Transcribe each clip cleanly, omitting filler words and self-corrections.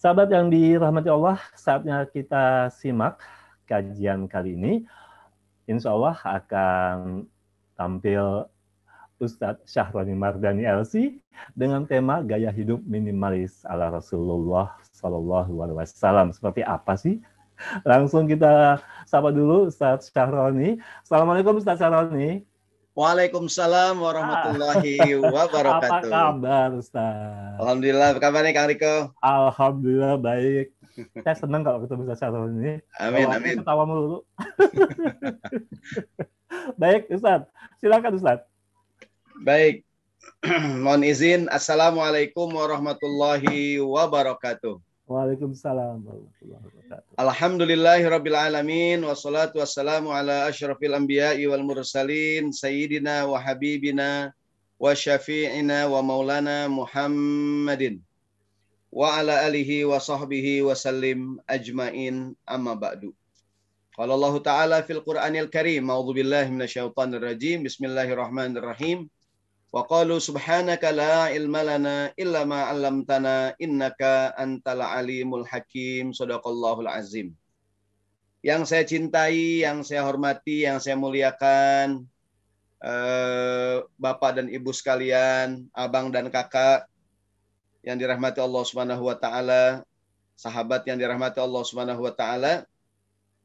Sahabat yang dirahmati Allah, saatnya kita simak kajian kali ini. Insya Allah akan tampil Ustadz Syahroni Mardani LC dengan tema gaya hidup minimalis ala Rasulullah Sallallahu Alaihi Wasallam. Seperti apa sih? Langsung kita sapa dulu Ustadz Syahroni. Assalamualaikum Ustadz Syahroni. Waalaikumsalam warahmatullahi Apa wabarakatuh. kabar Ustadz? Alhamdulillah, apa kabar nih Kang Riko? Alhamdulillah baik. Saya senang kalau ketemu Ustadz Syahroni. Amin, Kalau amin. ketawa mulu. Baik Ustadz, silakan Ustadz. Baik, mohon izin. Assalamualaikum warahmatullahi wabarakatuh. Waalaikumsalam warahmatullahi wabarakatuh. Alhamdulillahirabbil alamin wassalatu wassalamu ala asyrafil anbiya'i wal mursalin sayyidina wa habibina wa syafi'ina wa maulana Muhammadin wa ala alihi wa sahbihi wa sallim ajmain amma ba'du. Qala Allah Ta'ala fil Qur'anil Karim, a'udzu billahi minasyaitonir rajim. Bismillahirrahmanirrahim. Wa qalu subhanaka la ilma lana illa ma 'allamtana innaka antal alimul hakim. Shadaqallahul azim. Yang saya cintai, yang saya hormati, yang saya muliakan, Bapak dan Ibu sekalian, abang dan kakak yang dirahmati Allah Subhanahu wa taala, sahabat yang dirahmati Allah Subhanahu wa taala,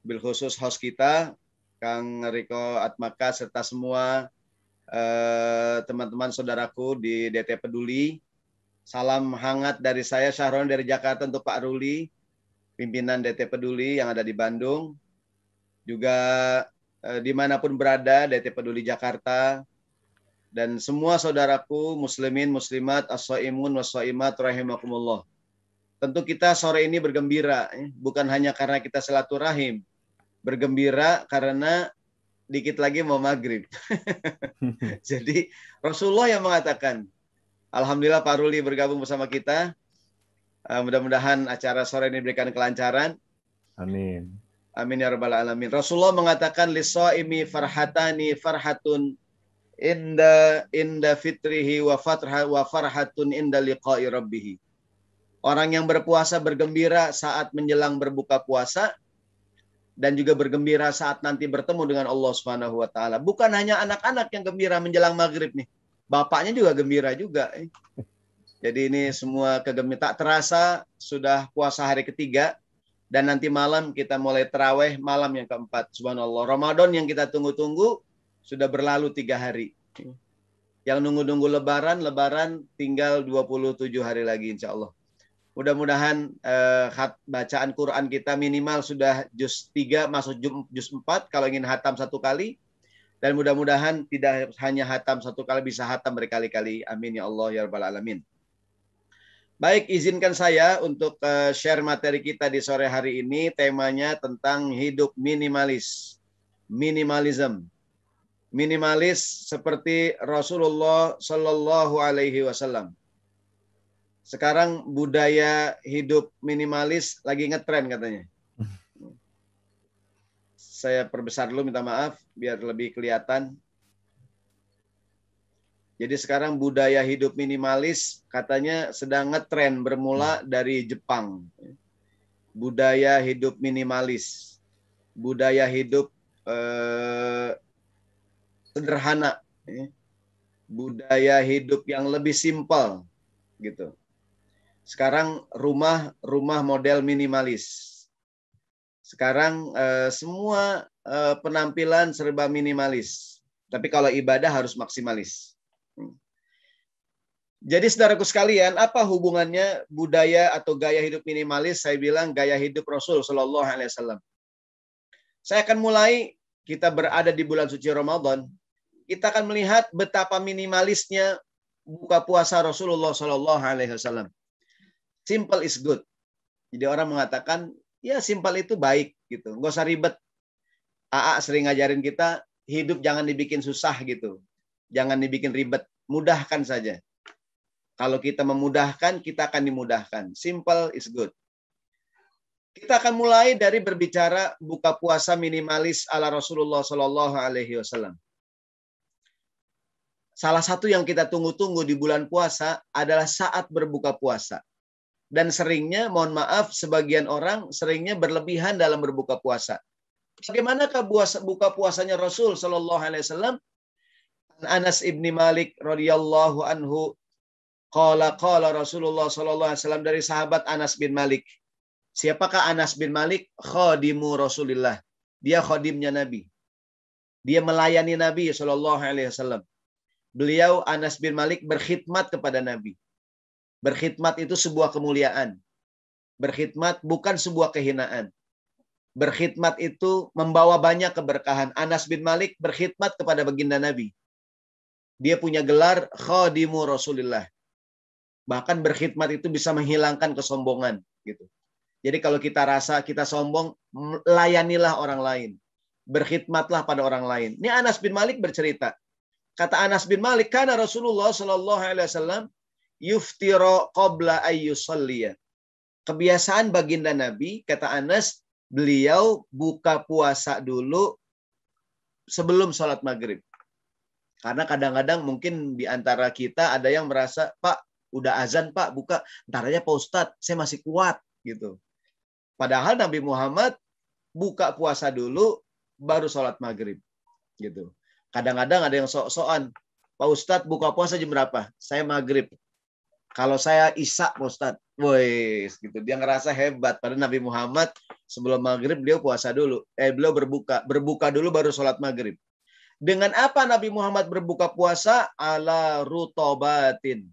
bil khusus host kita Kang Riko Atmaka serta semua teman-teman saudaraku di DT Peduli. Salam hangat dari saya Syahroni dari Jakarta untuk Pak Ruli, pimpinan DT Peduli yang ada di Bandung. Juga dimanapun berada DT Peduli Jakarta, dan semua saudaraku muslimin muslimat as-shaimun was-shaimat rahimakumullah. Tentu kita sore ini bergembira, bukan hanya karena kita silaturahim, bergembira karena dikit lagi mau maghrib. Jadi Rasulullah yang mengatakan, alhamdulillah Pak Ruli bergabung bersama kita. Mudah-mudahan acara sore ini diberikan kelancaran. Amin. Amin ya rabbal alamin. Rasulullah mengatakan lis-shaimi farhatani farhatun inda fitrihi wa farhatun inda liqa'i rabbih. Orang yang berpuasa bergembira saat menjelang berbuka puasa, dan juga bergembira saat nanti bertemu dengan Allah Subhanahu wa taala. Bukan hanya anak-anak yang gembira menjelang maghrib nih. Bapaknya juga gembira juga. Jadi ini semua kegembiraan. Tak terasa sudah puasa hari ketiga, dan nanti malam kita mulai tarawih malam yang keempat. Subhanallah. Ramadan yang kita tunggu-tunggu sudah berlalu 3 hari. Yang nunggu-nunggu lebaran tinggal 27 hari lagi insya Allah. Mudah-mudahan bacaan Quran kita minimal sudah juz 3 masuk juz 4 kalau ingin hatam 1 kali. Dan mudah-mudahan tidak hanya hatam 1 kali, bisa hatam berkali-kali. Amin ya Allah ya rabbal alamin. Baik, izinkan saya untuk share materi kita di sore hari ini. Temanya tentang hidup minimalis. Minimalism. Minimalis seperti Rasulullah Sallallahu Alaihi Wasallam. Sekarang budaya hidup minimalis lagi ngetren katanya. Saya perbesar dulu, minta maaf biar lebih kelihatan. Jadi sekarang budaya hidup minimalis katanya sedang ngetren, bermula dari Jepang. Budaya hidup minimalis. Budaya hidup sederhana. Budaya hidup yang lebih simpel gitu. Sekarang rumah model minimalis. Sekarang semua penampilan serba minimalis. Tapi kalau ibadah harus maksimalis. Jadi saudaraku sekalian, apa hubungannya budaya atau gaya hidup minimalis? Saya bilang gaya hidup Rasul Shallallahu Alaihi Wasallam. Saya akan mulai, kita berada di bulan suci Ramadan. Kita akan melihat betapa minimalisnya buka puasa Rasulullah Shallallahu Alaihi Wasallam. Simple is good. Jadi orang mengatakan, ya simple itu baik gitu. Nggak usah ribet. AA sering ngajarin kita, hidup jangan dibikin susah gitu. Jangan dibikin ribet. Mudahkan saja. Kalau kita memudahkan, kita akan dimudahkan. Simple is good. Kita akan mulai dari berbicara buka puasa minimalis ala Rasulullah Sallallahu Alaihi Wasallam. Salah satu yang kita tunggu-tunggu di bulan puasa adalah saat berbuka puasa. Dan seringnya, mohon maaf, sebagian orang seringnya berlebihan dalam berbuka puasa. Bagaimanakah buka puasanya Rasul Shallallahu Alaihi Wasallam? Anas ibni Malik radhiyallahu anhu qala Rasulullah Shallallahu Alaihi Wasallam, dari sahabat Anas bin Malik. Siapakah Anas bin Malik? Khadimu Rasulillah. Dia khadimnya Nabi. Dia melayani Nabi Shallallahu Alaihi Wasallam. Beliau Anas bin Malik berkhidmat kepada Nabi. Berkhidmat itu sebuah kemuliaan. Berkhidmat bukan sebuah kehinaan. Berkhidmat itu membawa banyak keberkahan. Anas bin Malik berkhidmat kepada baginda Nabi. Dia punya gelar khadimu Rasulillah. Bahkan berkhidmat itu bisa menghilangkan kesombongan, gitu. Jadi kalau kita rasa kita sombong, layanilah orang lain. Berkhidmatlah pada orang lain. Ini Anas bin Malik bercerita. Kata Anas bin Malik, karena Rasulullah Shallallahu Alaihi Wasallam yuftiro qabla ayyusalliya. Kebiasaan baginda Nabi, kata Anas, beliau buka puasa dulu sebelum sholat maghrib. Karena kadang-kadang mungkin di antara kita ada yang merasa, Pak, udah azan Pak, buka. Ntar aja Pak Ustadz, saya masih kuat. Gitu. Padahal Nabi Muhammad buka puasa dulu, baru sholat maghrib. Gitu. Kadang-kadang ada yang sok-sokan, Pak Ustadz buka puasa jam berapa? Saya maghrib. Kalau saya isya Pak Ustadz, woi, gitu. Dia ngerasa hebat. Padahal Nabi Muhammad sebelum maghrib beliau puasa dulu. Beliau berbuka dulu baru sholat maghrib. Dengan apa Nabi Muhammad berbuka puasa? Ala rutobatin.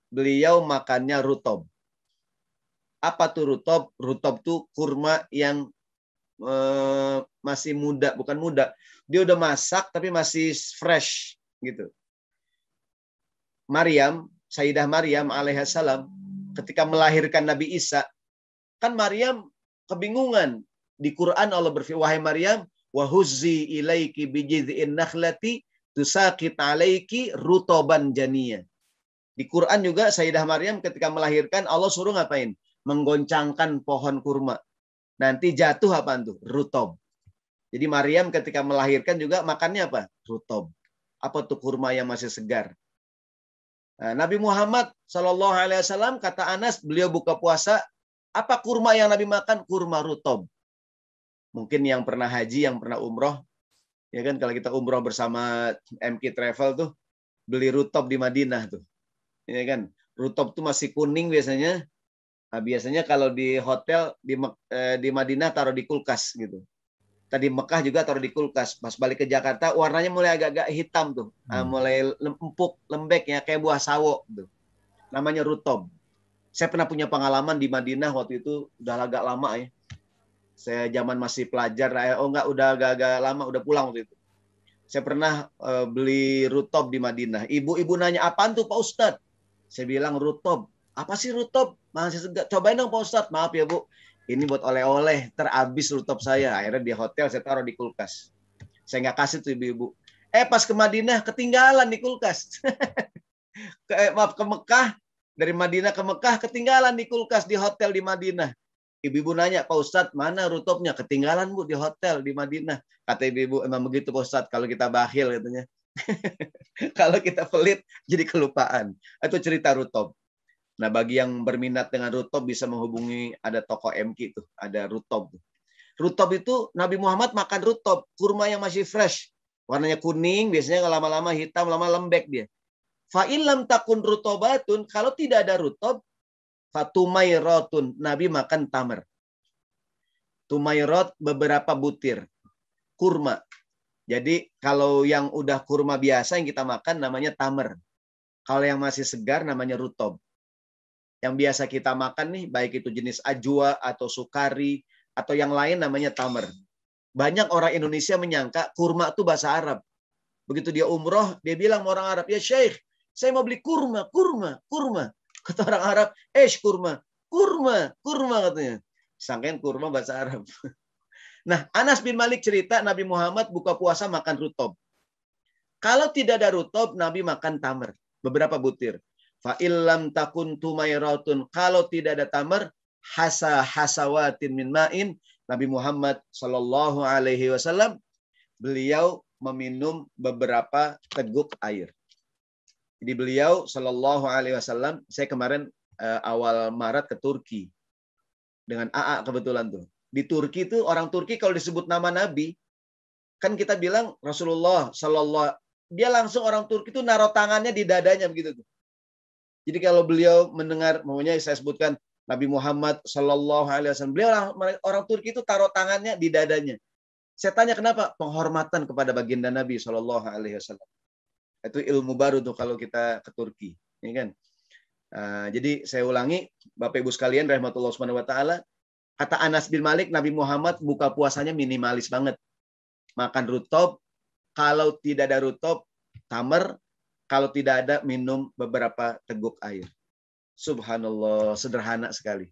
Beliau makannya rutob. Apa tuh rutob? Rutob tuh kurma yang masih muda, bukan muda. Dia udah masak tapi masih fresh, gitu. Sayyidah Maryam alaihissalam ketika melahirkan Nabi Isa, kan Maryam kebingungan. Di Quran Allah berfirman, wahai Maryam, wa huzzi ilaiki bijid'in nakhlati tusaqit alaiki rutoban janiyya. Di Quran juga Sayyidah Maryam ketika melahirkan Allah suruh ngapain? Menggoncangkan pohon kurma. Nanti jatuh apaan tuh? Rutob. Jadi Maryam ketika melahirkan juga makannya apa? Rutob. Apa tuh kurma yang masih segar? Nah, Nabi Muhammad Shallallahu Alaihi Wasallam, kata Anas, beliau buka puasa, apa kurma yang Nabi makan? Kurma rutob. Mungkin yang pernah haji, yang pernah umroh, ya kan, kalau kita umroh bersama MK Travel tuh, beli rutob di Madinah tuh, ya kan, rutob tuh masih kuning biasanya. Nah, biasanya kalau di hotel di Madinah taruh di kulkas gitu. Tadi Mekah juga taruh di kulkas. Pas balik ke Jakarta warnanya mulai agak-agak hitam tuh. Mulai empuk, lembek ya, kayak buah sawo tuh. Namanya rutob. Saya pernah punya pengalaman di Madinah waktu itu, udah agak lama ya. Saya zaman masih pelajar, udah agak-agak lama, udah pulang waktu itu. Saya pernah beli rutob di Madinah. Ibu-ibu nanya, apaan tuh Pak Ustadz? Saya bilang rutob. Apa sih rutob? Masih segar. Cobain dong Pak Ustadz. Maaf ya Bu. Ini buat oleh-oleh, terhabis rutob saya. Akhirnya di hotel saya taruh di kulkas. Saya nggak kasih tuh ibu-ibu. Pas ke Madinah ketinggalan di kulkas. Ke Mekah, dari Madinah ke Mekah ketinggalan di kulkas di hotel di Madinah. Ibu-ibu nanya, Pak Ustadz mana rutobnya? Ketinggalan Bu di hotel di Madinah. Kata ibu-ibu, emang begitu Pak Ustadz, kalau kita bakhil katanya. Kalau kita pelit jadi kelupaan. Itu cerita rutob. Nah, bagi yang berminat dengan rutob bisa menghubungi, ada toko MK itu, ada rutob. Rutob itu Nabi Muhammad makan rutob, kurma yang masih fresh. Warnanya kuning, biasanya lama-lama hitam, lama lembek dia. Fa illam takun rutobatun, kalau tidak ada rutob, fatumairatun, Nabi makan tamar. Tumairat beberapa butir kurma. Jadi kalau yang udah kurma biasa yang kita makan namanya tamar. Kalau yang masih segar namanya rutob. Yang biasa kita makan nih, baik itu jenis ajwa atau sukari atau yang lain namanya tamar. Banyak orang Indonesia menyangka kurma itu bahasa Arab. Begitu dia umroh, dia bilang sama orang Arab, ya Syekh, saya mau beli kurma. Kata orang Arab, kurma katanya. Sangkain kurma bahasa Arab. Nah, Anas bin Malik cerita Nabi Muhammad buka puasa makan rutob. Kalau tidak ada rutob, Nabi makan tamar, beberapa butir. Fa illam takun tumairatun, kalau tidak ada tamar, hasawatin min ma'in, Nabi Muhammad Shallallahu Alaihi Wasallam beliau meminum beberapa teguk air. Jadi beliau Shallallahu Alaihi Wasallam, saya kemarin awal Maret ke Turki dengan AA kebetulan tuh. Di Turki tuh orang Turki kalau disebut nama Nabi, kan kita bilang Rasulullah Sallallahu, dia langsung orang Turki tuh naruh tangannya di dadanya begitu tuh. Jadi kalau beliau mendengar, maunya saya sebutkan Nabi Muhammad Sallallahu Alaihi Wasallam, beliau orang Turki itu taruh tangannya di dadanya. Saya tanya kenapa? Penghormatan kepada baginda Nabi Sallallahu Alaihi Wasallam. Itu ilmu baru tuh kalau kita ke Turki, ya kan? Jadi saya ulangi, Bapak Ibu sekalian, rahmatullah subhanahu wa taala, kata Anas bin Malik, Nabi Muhammad buka puasanya minimalis banget. Makan rutob, kalau tidak ada rutob, tamar, kalau tidak ada minum beberapa teguk air. Subhanallah, sederhana sekali.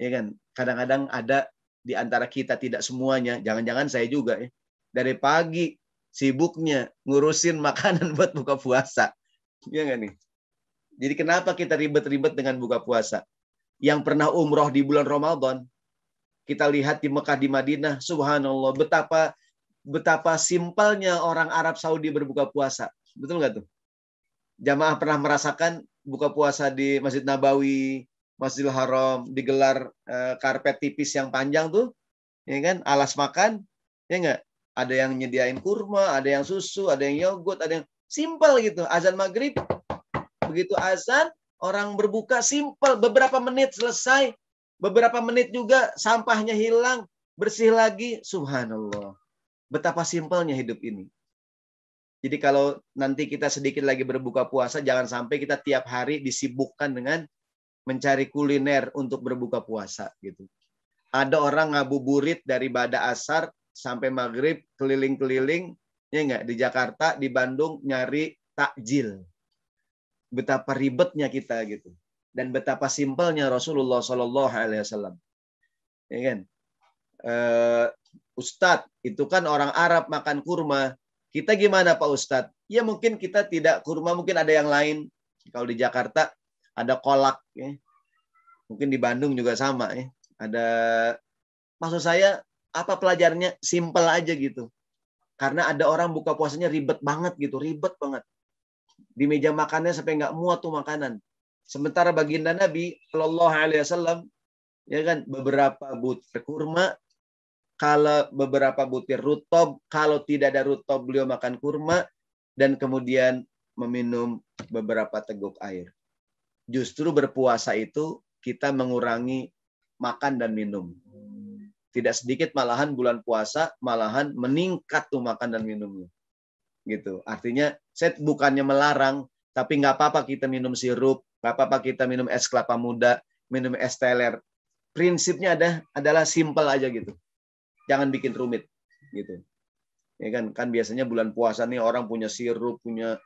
Ya kan? Kadang-kadang ada di antara kita, tidak semuanya, jangan-jangan saya juga ya. Dari pagi sibuknya ngurusin makanan buat buka puasa. Ya nggak nih? Jadi kenapa kita ribet-ribet dengan buka puasa? Yang pernah umroh di bulan Ramadan, kita lihat di Mekah, di Madinah, subhanallah, betapa simpelnya orang Arab Saudi berbuka puasa. Betul nggak tuh? Jamaah pernah merasakan buka puasa di Masjid Nabawi, Masjidil Haram, digelar karpet tipis yang panjang tuh, ya kan? Alas makan, ya nggak? Ada yang nyediain kurma, ada yang susu, ada yang yogurt, ada yang simpel gitu. Azan maghrib, begitu azan, orang berbuka simpel, beberapa menit selesai, beberapa menit juga sampahnya hilang, bersih lagi. Subhanallah. Betapa simpelnya hidup ini. Jadi kalau nanti kita sedikit lagi berbuka puasa, jangan sampai kita tiap hari disibukkan dengan mencari kuliner untuk berbuka puasa gitu. Ada orang ngabuburit dari bada asar sampai maghrib, keliling-keliling, ya enggak, di Jakarta, di Bandung nyari takjil. Betapa ribetnya kita gitu. Dan betapa simpelnya Rasulullah Sallallahu Alaihi Wasallam. Ya kan? Ustadz, itu kan orang Arab makan kurma. Kita gimana Pak Ustadz? Ya mungkin kita tidak kurma, mungkin ada yang lain. Kalau di Jakarta ada kolak. Ya. Mungkin di Bandung juga sama. Ya. Ada, maksud saya, apa pelajarannya? Simpel aja gitu. Karena ada orang buka puasanya ribet banget gitu. Ribet banget. Di meja makannya sampai nggak muat tuh makanan. Sementara baginda Nabi Shallallahu Alaihi Wasallam, ya kan, beberapa butir kurma, kalau beberapa butir rutob, kalau tidak ada rutob beliau makan kurma, dan kemudian meminum beberapa teguk air. Justru berpuasa itu kita mengurangi makan dan minum. Tidak sedikit malahan bulan puasa malahan meningkat tuh makan dan minumnya. Gitu. Artinya saya bukannya melarang, tapi nggak apa-apa kita minum sirup, nggak apa-apa kita minum es kelapa muda, minum es teler. Prinsipnya adalah simpel aja gitu. Jangan bikin rumit gitu. Ya kan biasanya bulan puasa nih orang punya sirup, punya.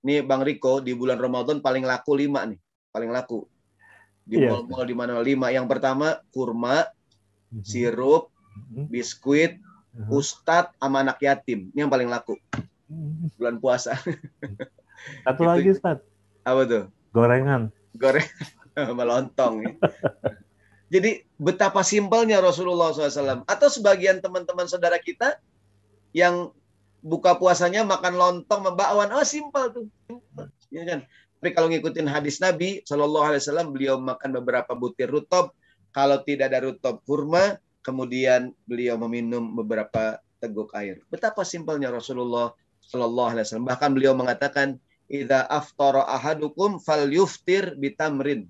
Nih Bang Riko di bulan Ramadan paling laku 5 nih, paling laku. Di mall-mall di mana 5. Yang pertama kurma, sirup, biskuit, ustadz sama anak yatim. Ini yang paling laku. Bulan puasa. Satu gitu. Lagi Ustadz. Apa tuh? Gorengan. Goreng melontong. Ya. Jadi betapa simpelnya Rasulullah SAW. Atau sebagian teman-teman saudara kita yang buka puasanya makan lontong, bakwan. Oh simpel tuh. Simpel. Ya kan? Tapi kalau ngikutin hadis Nabi SAW, beliau makan beberapa butir rutob. Kalau tidak ada rutob kurma, kemudian beliau meminum beberapa teguk air. Betapa simpelnya Rasulullah SAW. Bahkan beliau mengatakan, "Idza aftara ahadukum falyuftir bitamrin."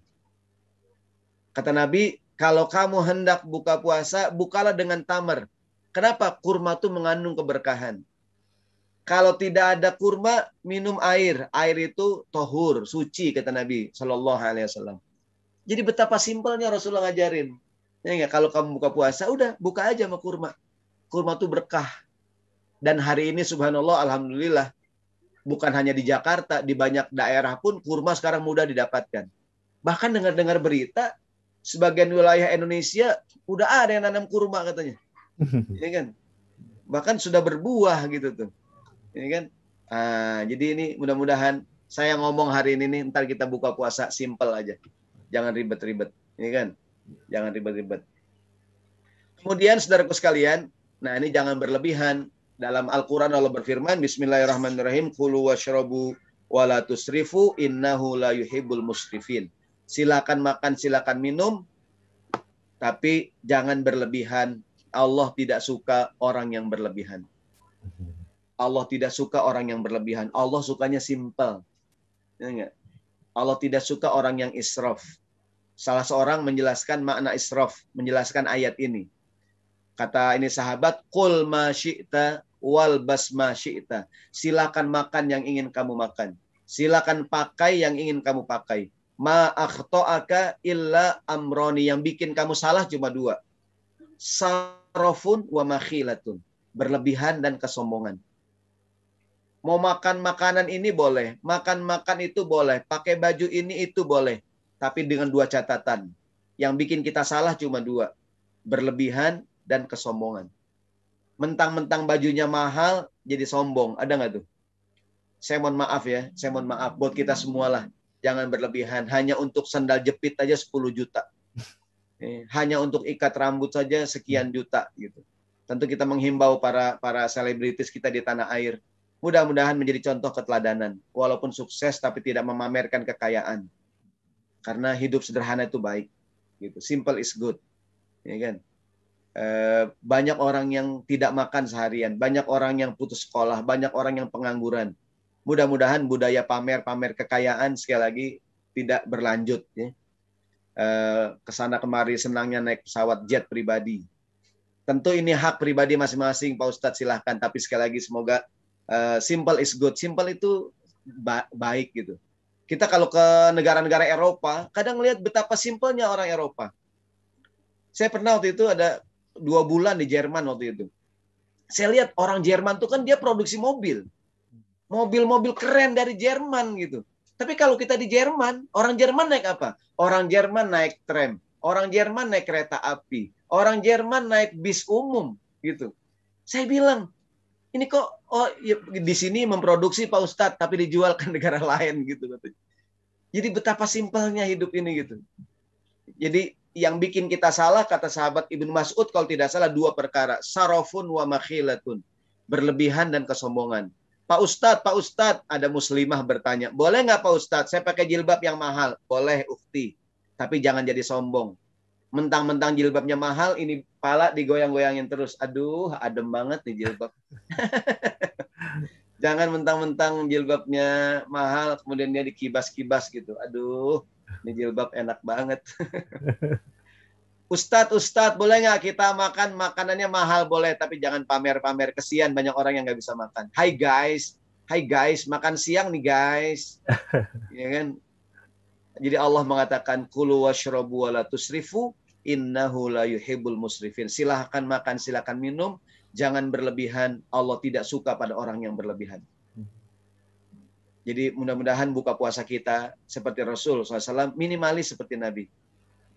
Kata Nabi, kalau kamu hendak buka puasa, bukalah dengan tamar. Kenapa? Kurma itu mengandung keberkahan. Kalau tidak ada kurma, minum air. Air itu tohur, suci, kata Nabi Shallallahu Alaihi Wasallam. Jadi betapa simpelnya Rasulullah ngajarin. Ya, kalau kamu buka puasa, udah buka aja sama kurma. Kurma itu berkah. Dan hari ini subhanallah, alhamdulillah, bukan hanya di Jakarta, di banyak daerah pun kurma sekarang mudah didapatkan. Bahkan dengar-dengar berita, sebagian wilayah Indonesia udah ada yang nanam kurma katanya. Ya kan? Bahkan sudah berbuah gitu tuh. Ya kan? Jadi ini mudah-mudahan saya ngomong hari ini nih, ntar kita buka puasa simple aja. Jangan ribet-ribet. Ya kan? Jangan ribet-ribet. Kemudian saudaraku sekalian, nah ini jangan berlebihan. Dalam Al-Quran Allah berfirman, Bismillahirrahmanirrahim, Kulu washrabu wa la tusrifu innahu la yuhibbul musrifin. Silakan makan, silakan minum, tapi jangan berlebihan. Allah tidak suka orang yang berlebihan. Allah tidak suka orang yang berlebihan. Allah sukanya simple. Ya enggak? Allah tidak suka orang yang israf. Salah seorang menjelaskan makna israf, menjelaskan ayat ini. Kata ini sahabat, qul ma syi'ta wal bas ma syi'ta. Silakan makan yang ingin kamu makan. Silakan pakai yang ingin kamu pakai. Ma akhta'aka illa amroni. Yang bikin kamu salah cuma dua. Sarafun wa makhilatun. Berlebihan dan kesombongan. Mau makan makanan ini boleh. Makan itu boleh. Pakai baju ini itu boleh. Tapi dengan dua catatan. Yang bikin kita salah cuma dua. Berlebihan dan kesombongan. Mentang-mentang bajunya mahal, jadi sombong. Ada nggak tuh? Saya mohon maaf ya. Saya mohon maaf. Buat kita semualah. Jangan berlebihan. Hanya untuk sandal jepit aja 10 juta. Hanya untuk ikat rambut saja sekian juta. Gitu. Tentu kita menghimbau para selebritis kita di tanah air. Mudah-mudahan menjadi contoh keteladanan. Walaupun sukses tapi tidak memamerkan kekayaan. Karena hidup sederhana itu baik. Gitu. Simple is good. Ya kan? Banyak orang yang tidak makan seharian. Banyak orang yang putus sekolah. Banyak orang yang pengangguran. Mudah-mudahan budaya pamer kekayaan sekali lagi tidak berlanjut. Ya. Kesana kemari senangnya naik pesawat jet pribadi. Tentu ini hak pribadi masing-masing, Pak Ustadz silahkan. Tapi sekali lagi semoga simple is good. Simple itu baik gitu. Kita kalau ke negara-negara Eropa, kadang lihat betapa simpelnya orang Eropa. Saya pernah waktu itu ada 2 bulan di Jerman waktu itu. Saya lihat orang Jerman tuh kan dia produksi mobil. Mobil-mobil keren dari Jerman gitu. Tapi kalau kita di Jerman, orang Jerman naik apa? Orang Jerman naik tram. Orang Jerman naik kereta api. Orang Jerman naik bis umum gitu. Saya bilang, ini kok ya, di sini memproduksi Pak Ustadz tapi dijual ke negara lain gitu. Jadi betapa simpelnya hidup ini gitu. Jadi yang bikin kita salah kata sahabat Ibnu Mas'ud kalau tidak salah 2 perkara. Sarafun wa makhilatun. Berlebihan dan kesombongan. Pak Ustadz, ada muslimah bertanya, boleh nggak Pak Ustadz saya pakai jilbab yang mahal? Boleh Ukti. Tapi jangan jadi sombong. Mentang-mentang jilbabnya mahal, ini pala digoyang-goyangin terus. Aduh, adem banget nih jilbab. Jangan mentang-mentang jilbabnya mahal, kemudian dia dikibas-kibas gitu. Aduh, ini jilbab enak banget. Ustadz, boleh nggak kita makan makanannya mahal? Boleh, tapi jangan pamer-pamer. Kesian banyak orang yang nggak bisa makan. Hai guys, makan siang nih guys. Ya kan? Jadi Allah mengatakan, kulu washrabu wa la tusrifu, innahu la yuhibbul musrifin. Silahkan makan, silahkan minum. Jangan berlebihan. Allah tidak suka pada orang yang berlebihan. Jadi mudah-mudahan buka puasa kita seperti Rasul SAW, minimalis seperti Nabi.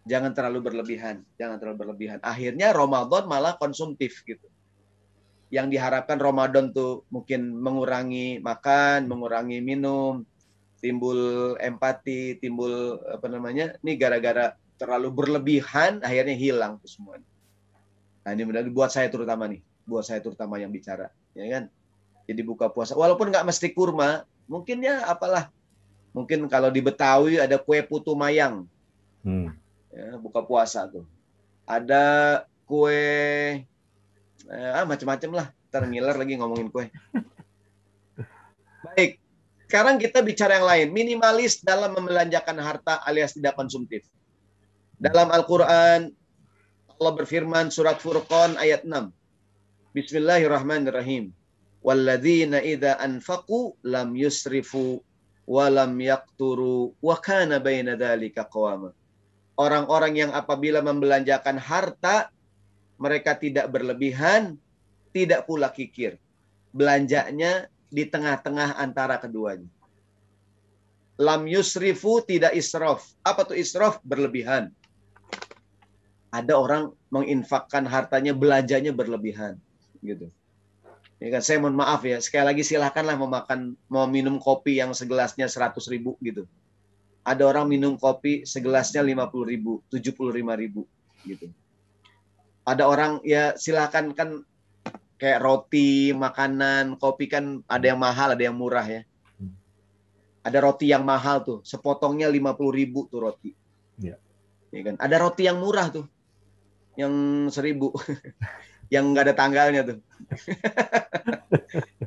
Jangan terlalu berlebihan. Akhirnya Ramadan malah konsumtif gitu. Yang diharapkan Ramadan tuh mungkin mengurangi makan, mengurangi minum, timbul empati, timbul ini gara-gara terlalu berlebihan akhirnya hilang tuh semuanya. Nah, ini mudah buat saya terutama yang bicara, ya kan? Jadi buka puasa walaupun nggak mesti kurma, mungkin ya apalah. Mungkin kalau di Betawi ada kue putu mayang. Ya, buka puasa tuh. Ada kue macam-macam lah. Ntar lagi ngomongin kue. Baik. Sekarang kita bicara yang lain. Minimalis dalam membelanjakan harta alias tidak konsumtif. Dalam Al-Quran, Allah berfirman surat Furqan ayat 6. Bismillahirrahmanirrahim. Walladzina idza anfaqu lam yusrifu wa lam yaqturu wa kana baina dzalika qawama. Orang-orang yang apabila membelanjakan harta, mereka tidak berlebihan, tidak pula kikir. Belanjanya di tengah-tengah antara keduanya. Lam yusrifu, tidak israf. Apa tuh israf? Berlebihan. Ada orang menginfakkan hartanya, belanjanya berlebihan. Gitu. Ya kan, saya mohon maaf ya. Sekali lagi silakanlah mau minum kopi yang segelasnya 100.000 gitu. Ada orang minum kopi segelasnya 50.000, 75.000 gitu. Ada orang ya silakan kan kayak roti, makanan, kopi kan ada yang mahal, ada yang murah ya. Ada roti yang mahal tuh, sepotongnya 50.000 tuh roti. Ya. Ya kan? Ada roti yang murah tuh, yang 1.000, yang nggak ada tanggalnya tuh.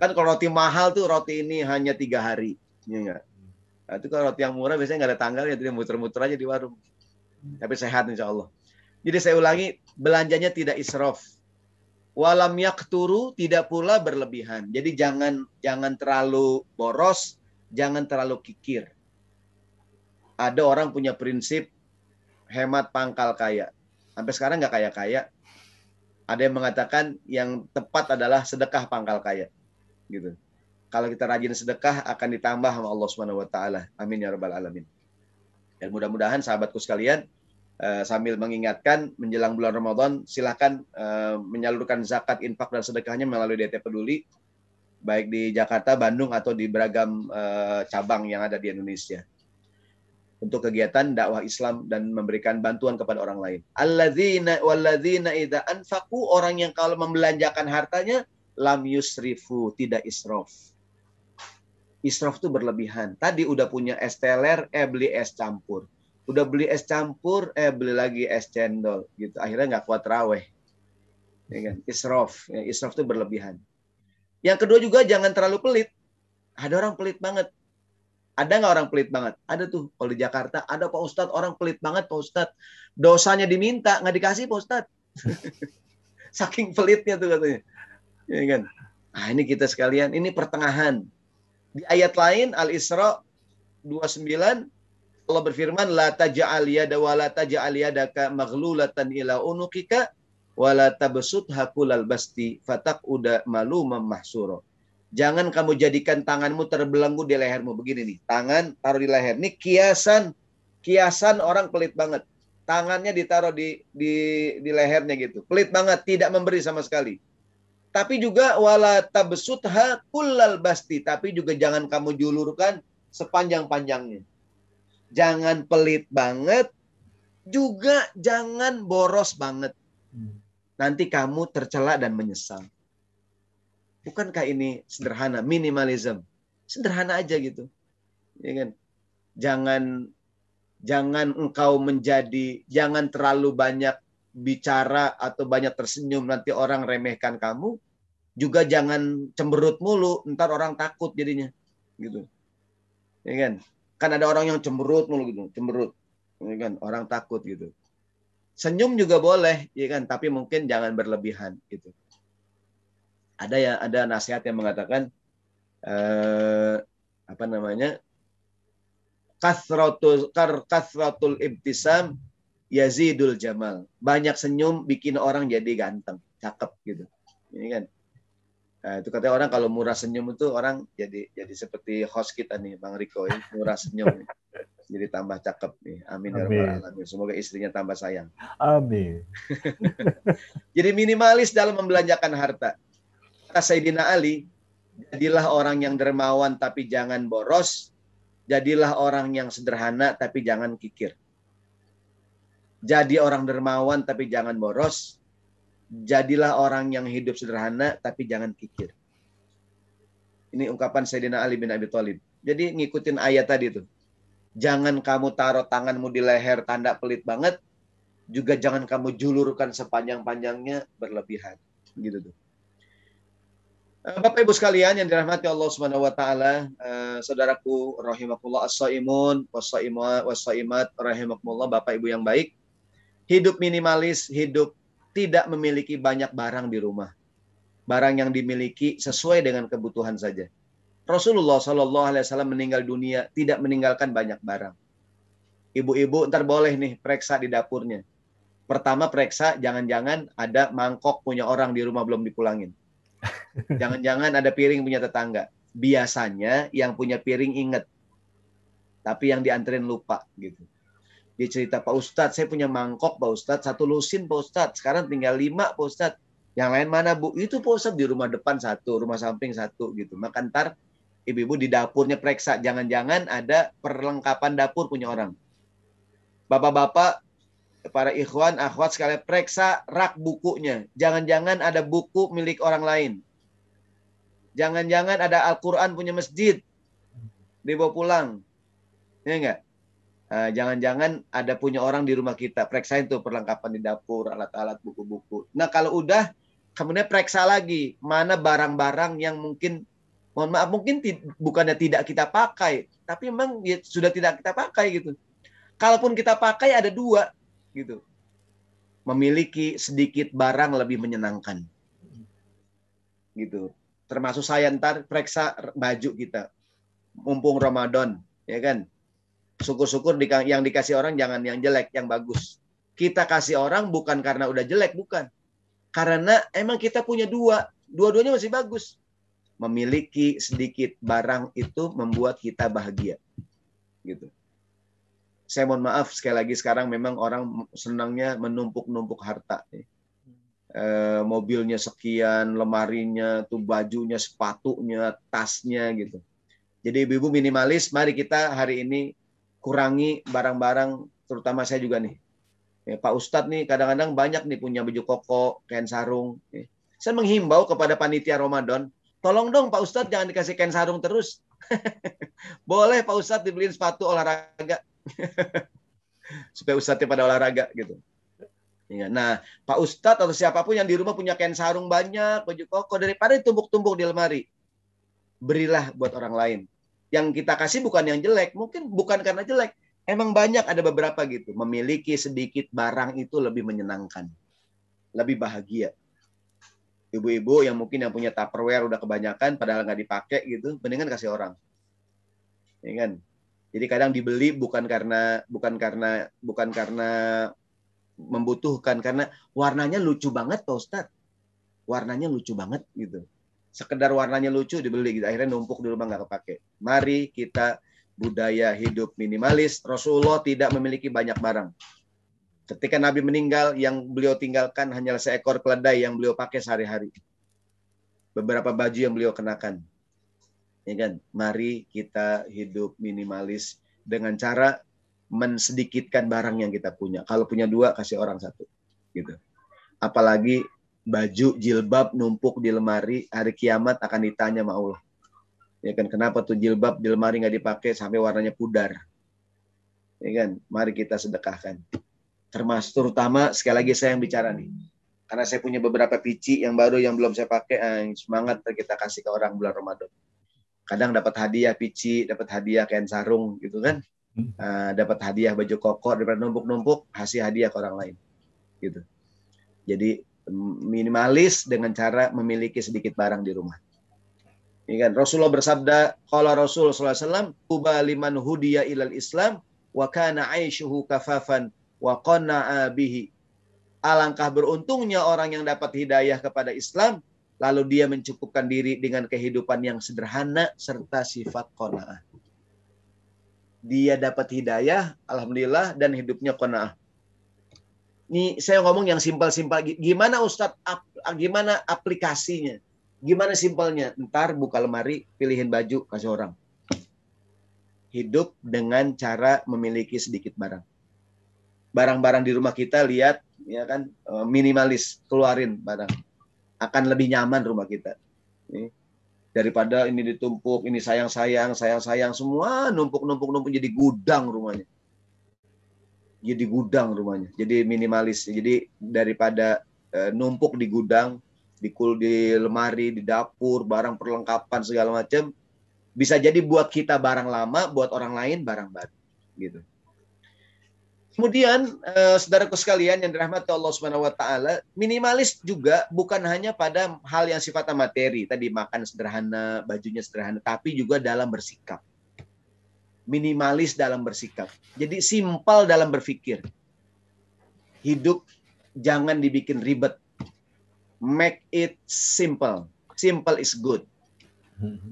Kan kalau roti mahal tuh roti ini hanya 3 hari. Ya enggak? Nah, itu kalau roti yang murah biasanya nggak ada tanggalnya, jadi muter-muter aja di warung. Tapi sehat insya Allah. Jadi saya ulangi, belanjanya tidak israf. Walam yakturu, tidak pula berlebihan. Jadi jangan terlalu boros, jangan terlalu kikir. Ada orang punya prinsip hemat pangkal kaya. Sampai sekarang nggak kaya-kaya. Ada yang mengatakan yang tepat adalah sedekah pangkal kaya. Gitu. Kalau kita rajin sedekah akan ditambah sama Allah Subhanahu wa taala. Amin ya rabbal alamin. Dan mudah-mudahan sahabatku sekalian, sambil mengingatkan menjelang bulan Ramadan, silahkan menyalurkan zakat, infak dan sedekahnya melalui DT Peduli, baik di Jakarta, Bandung atau di beragam cabang yang ada di Indonesia, untuk kegiatan dakwah Islam dan memberikan bantuan kepada orang lain. Alladzina idza anfaqu, orang yang kalau membelanjakan hartanya lam yusrifu, tidak israf. Israf itu berlebihan. Tadi udah punya es teler, beli es campur. Udah beli es campur, beli lagi es cendol, gitu. Akhirnya nggak kuat raweh. Ya kan? Israf. Ya, israf itu berlebihan. Yang kedua juga jangan terlalu pelit. Ada orang pelit banget. Ada nggak orang pelit banget? Ada tuh. Kalau di Jakarta, ada Pak Ustadz, orang pelit banget Pak Ustadz. Dosanya diminta, nggak dikasih Pak Ustadz. Saking pelitnya tuh katanya. Ya kan? Nah ini kita sekalian, ini pertengahan. Di ayat lain, Al-Isra 29, Allah berfirman, la taj'al yada wa la taj'al yadaka maghlulatan ila unuqika wa la tabsutha kullal basti fataqud maluman mahsura. Jangan kamu jadikan tanganmu terbelenggu di lehermu. Begini nih, tangan taruh di leher. Ini kiasan orang pelit banget. Tangannya ditaruh di lehernya gitu. Pelit banget, tidak memberi sama sekali. Tapi juga wala tabsutha kullal basti, tapi juga jangan kamu julurkan sepanjang-panjangnya. Jangan pelit banget, juga jangan boros banget. Nanti kamu tercela dan menyesal. Bukankah ini sederhana, minimalism? Sederhana aja gitu. Ya kan? Jangan engkau jangan terlalu banyak bicara atau banyak tersenyum, nanti orang remehkan kamu. Juga jangan cemberut mulu, ntar orang takut jadinya. Gitu. Ya kan? Kan ada orang yang cemberut mulu gitu, cemberut, ya kan? Orang takut gitu. Senyum juga boleh, ya kan? Tapi mungkin jangan berlebihan gitu. Ada nasihat yang mengatakan kasratul ibtisam yazidul jamal. Banyak senyum bikin orang jadi ganteng, cakep gitu. Ini kan. Nah, itu katanya orang kalau murah senyum itu orang jadi seperti host kita nih, Bang Riko, ya, murah senyum nih. Jadi tambah cakep nih. Amin ya rabbal alamin. Semoga istrinya tambah sayang. Amin. Jadi minimalis dalam membelanjakan harta. Kata Sayyidina Ali, jadilah orang yang dermawan tapi jangan boros. Jadilah orang yang sederhana tapi jangan kikir. Jadi orang dermawan tapi jangan boros. Jadilah orang yang hidup sederhana tapi jangan kikir. Ini ungkapan Sayyidina Ali bin Abi Thalib. Jadi ngikutin ayat tadi tuh. Jangan kamu taruh tanganmu di leher tanda pelit banget. Juga jangan kamu julurkan sepanjang-panjangnya berlebihan. Gitu tuh. Bapak Ibu sekalian yang dirahmati Allah Subhanahu wa taala, saudaraku rahimakumullah, as-shaimun was-shaimat rahimakumullah, Bapak Ibu yang baik. Hidup minimalis, hidup tidak memiliki banyak barang di rumah. Barang yang dimiliki sesuai dengan kebutuhan saja. Rasulullah Shallallahu Alaihi Wasallam meninggal dunia tidak meninggalkan banyak barang. Ibu-ibu ntar boleh nih periksa di dapurnya. Pertama periksa jangan-jangan ada mangkok punya orang di rumah belum dipulangin. Jangan-jangan ada piring punya tetangga. Biasanya yang punya piring inget, tapi yang dianterin lupa gitu. Dia cerita, Pak Ustadz, saya punya mangkok Pak Ustadz, 1 lusin Pak Ustadz, sekarang tinggal 5 Pak Ustadz. Yang lain mana Bu? Itu Pak Ustadz di rumah depan 1, rumah samping 1 gitu. Maka ntar ibu-ibu di dapurnya periksa, jangan-jangan ada perlengkapan dapur punya orang. Bapak-bapak, para ikhwan, akhwat sekalian, periksa rak bukunya. Jangan-jangan ada buku milik orang lain. Jangan-jangan ada Al-Quran punya masjid. dibawa pulang. Ya enggak? Jangan-jangan ada punya orang di rumah kita, periksain tuh perlengkapan di dapur, alat-alat, buku-buku. Nah kalau udah, kemudian periksa lagi mana barang-barang yang mungkin, mohon maaf, mungkin bukannya tidak kita pakai, tapi memang ya, sudah tidak kita pakai gitu. Kalaupun kita pakai ada dua gitu. Memiliki sedikit barang lebih menyenangkan. Gitu. Termasuk saya ntar periksa baju kita. Mumpung Ramadan, ya kan? Syukur-syukur yang dikasih orang jangan yang jelek, yang bagus. Kita kasih orang bukan karena udah jelek, bukan. Karena emang kita punya dua-duanya masih bagus. Memiliki sedikit barang itu membuat kita bahagia. Gitu. Saya mohon maaf sekali lagi, sekarang memang orang senangnya menumpuk-numpuk harta. Mobilnya sekian, lemarinya, tuh bajunya, sepatunya, tasnya gitu. Jadi ibu-ibu minimalis, mari kita hari ini kurangi barang-barang, terutama saya juga nih. Pak Ustadz nih kadang-kadang banyak nih punya baju koko, kain sarung. Saya menghimbau kepada panitia Ramadan, tolong dong Pak Ustadz jangan dikasih kain sarung terus. Boleh Pak Ustadz dibeliin sepatu olahraga. Supaya Ustadznya pada olahraga gitu. Nah, Pak Ustadz atau siapapun yang di rumah punya kain sarung banyak, baju koko, daripada ditumpuk-tumpuk di lemari, berilah buat orang lain. Yang kita kasih bukan yang jelek, mungkin bukan karena jelek. Emang banyak, ada beberapa gitu. Memiliki sedikit barang itu lebih menyenangkan. Lebih bahagia. Ibu-ibu yang mungkin yang punya Tupperware udah kebanyakan, padahal nggak dipakai gitu, mendingan kasih orang. Ya kan? Jadi kadang dibeli bukan karena membutuhkan, karena warnanya lucu banget Pak Ustadz. Warnanya lucu banget gitu. Sekedar warnanya lucu dibeli gitu, akhirnya numpuk di rumah nggak kepake. Mari kita budaya hidup minimalis. Rasulullah tidak memiliki banyak barang. Ketika Nabi meninggal, yang beliau tinggalkan hanyalah seekor keledai yang beliau pakai sehari-hari. Beberapa baju yang beliau kenakan. Ya kan? Mari kita hidup minimalis dengan cara mensedikitkan barang yang kita punya. Kalau punya dua, kasih orang satu. Gitu. Apalagi baju jilbab numpuk di lemari, hari kiamat akan ditanya sama Allah. Ya kan, kenapa tuh jilbab di lemari nggak dipakai sampai warnanya pudar? Ya kan, mari kita sedekahkan. Terutama sekali lagi saya yang bicara nih, karena saya punya beberapa pici yang baru yang belum saya pakai, semangat kita kasih ke orang bulan Ramadan. Kadang dapat hadiah pici, dapat hadiah kain sarung gitu kan, dapat hadiah baju koko, daripada numpuk-numpuk, kasih hadiah ke orang lain. Gitu. Jadi minimalis dengan cara memiliki sedikit barang di rumah. Ya kan? Rasulullah bersabda, qala Rasul sallallahu alaihi wasallam, "Tuba liman hudiya ilal Islam wa kana 'aishuhu kafafan wa qana'a bihi." Alangkah beruntungnya orang yang dapat hidayah kepada Islam, lalu dia mencukupkan diri dengan kehidupan yang sederhana serta sifat qanaah. Dia dapat hidayah, alhamdulillah, dan hidupnya qanaah. Ini saya ngomong yang simpel-simpel. Gimana Ustadz? Gimana aplikasinya? Gimana simpelnya? Ntar buka lemari, pilihin baju, kasih orang. Hidup dengan cara memiliki sedikit barang. Barang-barang di rumah kita lihat, ya kan, minimalis, keluarin barang. Akan lebih nyaman rumah kita. Daripada ini ditumpuk, ini sayang-sayang, semua numpuk-numpuk jadi gudang rumahnya. Jadi gudang rumahnya, jadi minimalis. Jadi daripada numpuk di gudang, di lemari, di dapur, barang perlengkapan segala macam, bisa jadi buat kita barang lama, buat orang lain barang baru, gitu. Kemudian saudaraku sekalian yang dirahmati Allah Subhanahu wa taala, minimalis juga bukan hanya pada hal yang sifatnya materi, tadi makan sederhana, bajunya sederhana, tapi juga dalam bersikap. Minimalis dalam bersikap. Jadi simpel dalam berpikir. Hidup jangan dibikin ribet. Make it simple. Simple is good.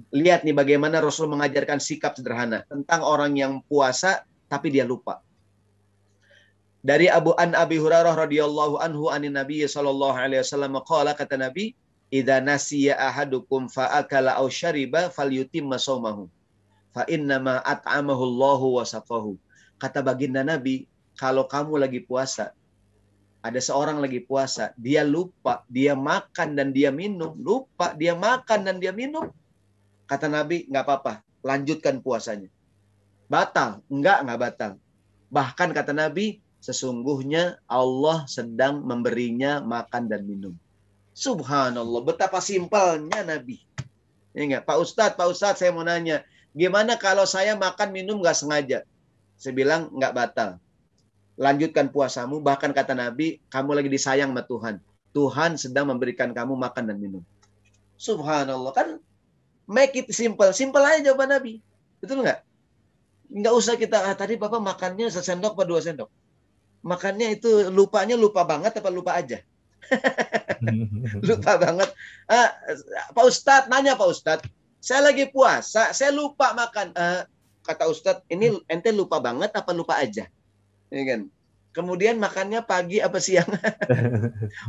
Lihat nih bagaimana Rasul mengajarkan sikap sederhana tentang orang yang puasa tapi dia lupa. Dari Abi Hurairah radhiyallahu anhu anin Nabi sallallahu alaihi wasallam qala, kata Nabi, "Idza nasiya ahadukum fa akala aw syariba falyutimma shaumahu. Fa innama at'amahu Allahu wa saqahu." Kata baginda Nabi, kalau kamu lagi puasa, ada seorang lagi puasa, dia lupa, dia makan dan dia minum, lupa, dia makan dan dia minum. Kata Nabi, nggak apa-apa, lanjutkan puasanya. Batal? Enggak batal. Bahkan kata Nabi, sesungguhnya Allah sedang memberinya makan dan minum. Subhanallah, betapa simpelnya Nabi. Ya enggak? Pak Ustadz, saya mau nanya, gimana kalau saya makan minum nggak sengaja? Saya bilang nggak batal. Lanjutkan puasamu, bahkan kata Nabi, kamu lagi disayang sama Tuhan. Tuhan sedang memberikan kamu makan dan minum. Subhanallah, kan make it simple. Simple aja jawaban Nabi. Betul nggak? Nggak usah kita, tadi Bapak makannya sesendok apa 2 sendok? Makannya itu lupanya lupa banget apa lupa aja? Lupa banget. Pak Ustadz, nanya Pak Ustadz, saya lagi puasa, saya lupa makan. Kata Ustadz, ini ente lupa banget apa lupa aja? Ya kan? Kemudian makannya pagi apa siang?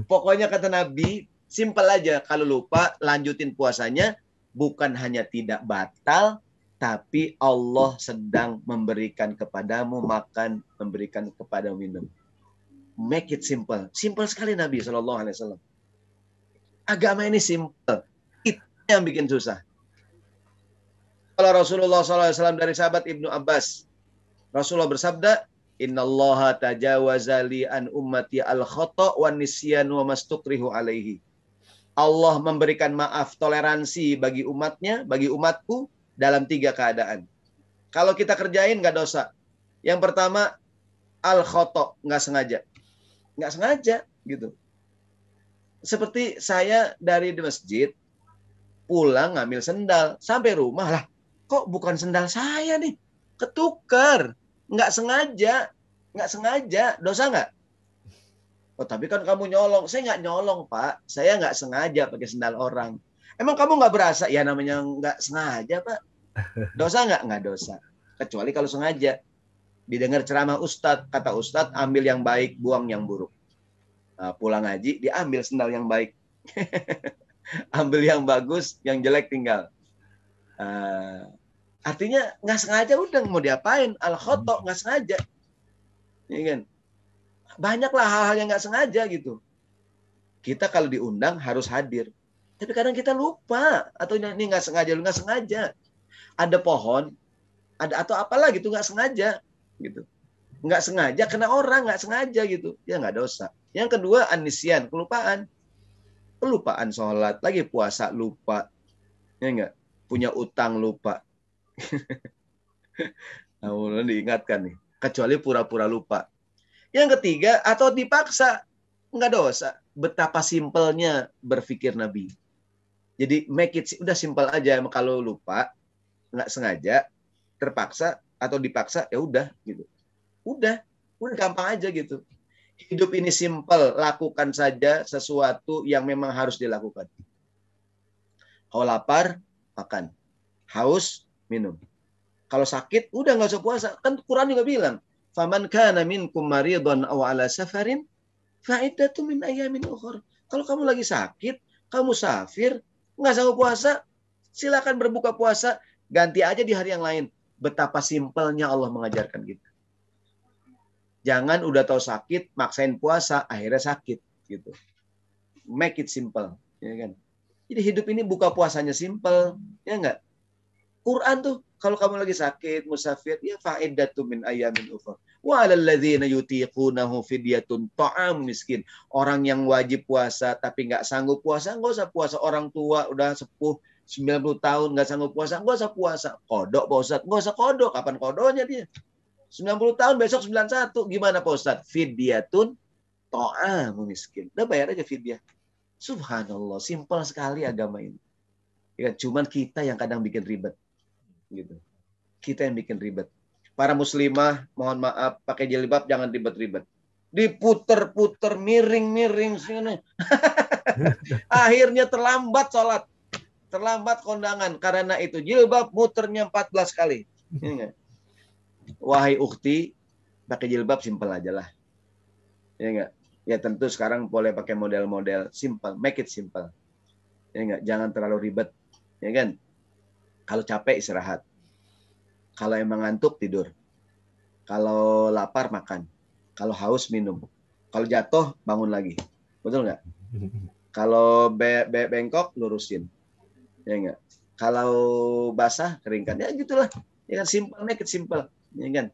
Pokoknya kata Nabi, simpel aja. Kalau lupa, lanjutin puasanya. Bukan hanya tidak batal, tapi Allah sedang memberikan kepadamu makan, memberikan kepadamu minum. Make it simple. Simple sekali Nabi SAW. Agama ini simple. Itu yang bikin susah. Kalau Rasulullah SAW dari sahabat Ibnu Abbas, Rasulullah bersabda, Innallaha tajawaza li an ummati al-khata' wa nisyan wa mastukrihu alaihi. Allah memberikan maaf, toleransi bagi umatnya, bagi umatku dalam 3 keadaan. Kalau kita kerjain nggak dosa. Yang pertama, al-khata', nggak sengaja. Nggak sengaja, gitu. Seperti saya dari di masjid, pulang ngambil sendal. Sampai rumah, lah kok bukan sendal saya nih? Ketukar. Nggak sengaja. Dosa nggak? Oh, tapi kan kamu nyolong. Saya nggak nyolong, Pak. Saya nggak sengaja pakai sendal orang. Emang kamu nggak berasa? Ya namanya nggak sengaja, Pak. Dosa nggak? Nggak dosa. Kecuali kalau sengaja. Didengar ceramah Ustadz. Kata Ustadz, ambil yang baik, buang yang buruk. Nah, pulang ngaji, diambil sendal yang baik. Ambil yang bagus, yang jelek tinggal. Artinya nggak sengaja udah mau diapain? Al-khoto, nggak sengaja. Ya kan? Banyaklah hal-hal yang nggak sengaja gitu. Kita kalau diundang harus hadir. Tapi kadang kita lupa. Atau ini nggak sengaja. Ada pohon, ada atau apalah gitu, nggak sengaja. Gitu. Nggak sengaja, kena orang, nggak sengaja gitu. Ya nggak dosa. Yang kedua, anisyan, kelupaan. Kelupaan sholat, lagi puasa lupa. Ya nggak? Punya utang lupa. Nah, diingatkan nih. Kecuali pura-pura lupa. Yang ketiga, atau dipaksa. Nggak dosa. Betapa simpelnya berpikir Nabi. Jadi make it, udah simpel aja. Kalau lupa, nggak sengaja, terpaksa, atau dipaksa, ya udah gitu. Udah gampang aja gitu. Hidup ini simpel. Lakukan saja sesuatu yang memang harus dilakukan. Kalau lapar, makan. Haus, minum. Kalau sakit, udah nggak usah puasa. Kan Quran juga bilang, faman kana minkum maridun aw ala safarin fa'iddatu min ayyamin ukhra. Kalau kamu lagi sakit, kamu musafir, nggak sanggup puasa, silakan berbuka puasa, ganti aja di hari yang lain. Betapa simpelnya Allah mengajarkan kita. Jangan udah tahu sakit, maksain puasa, akhirnya sakit gitu. Make it simple, ya kan? Jadi hidup ini buka puasanya simple, ya enggak? Quran tuh kalau kamu lagi sakit, musafir, ya fa'iddatu min ayyamin ukhra. Wa 'alal ladzina yutiqunahu fidyatun ta'am miskin. Orang yang wajib puasa tapi nggak sanggup puasa, nggak usah puasa. Orang tua udah sepuh 90 tahun nggak sanggup puasa, nggak usah puasa. Kodok Pak Ustadz, nggak usah kodok. Kapan kodonya dia? 90 tahun, besok 91. Gimana Pak Ustadz? Fidyatun ta'am miskin. Udah bayar aja fidyah. Subhanallah, simpel sekali agama ini. Ya, cuman kita yang kadang bikin ribet. Gitu. Kita yang bikin ribet. Para muslimah, mohon maaf, pakai jilbab jangan ribet-ribet. Diputer-puter, miring-miring sini. Akhirnya terlambat sholat. Terlambat kondangan. Karena itu jilbab muternya 14 kali. Wahai ukhti, pakai jilbab simpel aja lah. Ya enggak? Ya tentu sekarang boleh pakai model-model simple. Make it simple. Ya enggak? Jangan terlalu ribet. Ya kan? Kalau capek istirahat. Kalau emang ngantuk tidur. Kalau lapar makan. Kalau haus minum. Kalau jatuh bangun lagi. Betul nggak? Kalau bengkok lurusin. Ya nggak? Kalau basah keringkan. Ya gitulah. Ya kan, simple, make it simple. Ya kan.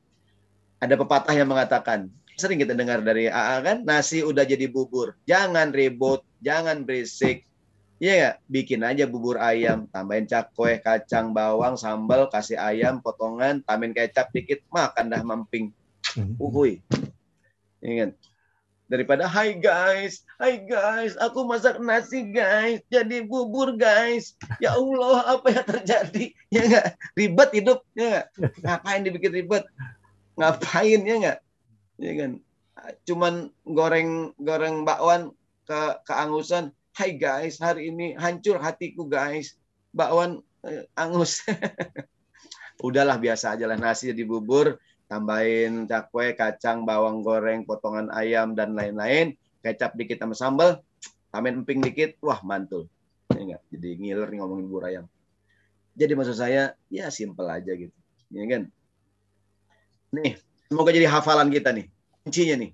Ada pepatah yang mengatakan, sering kita dengar dari AA kan, nasi udah jadi bubur. Jangan ribut, jangan berisik. Iya nggak? Bikin aja bubur ayam, tambahin cakwe, kacang, bawang, sambal, kasih ayam, potongan, tambahin kecap dikit, makan dah mamping. Uhuy. Iya kan? Daripada hai guys, aku masak nasi guys, jadi bubur guys. Ya Allah, apa yang terjadi? Ya nggak? Ribet hidup, ya nggak? Ngapain dibikin ribet? Ngapain, ya nggak? Ya kan? Cuman goreng bakwan keangusan. Hai guys, hari ini hancur hatiku guys. Bakwan angus. Udahlah, biasa aja lah, nasi jadi bubur, tambahin cakwe, kacang, bawang goreng, potongan ayam, dan lain-lain, kecap dikit sama sambal, tambahin emping dikit, wah mantul. Ya enggak? Jadi ngiler nih ngomongin bubur ayam. Jadi maksud saya, ya simple aja gitu. Ya kan? Nih, semoga jadi hafalan kita nih. Kuncinya nih.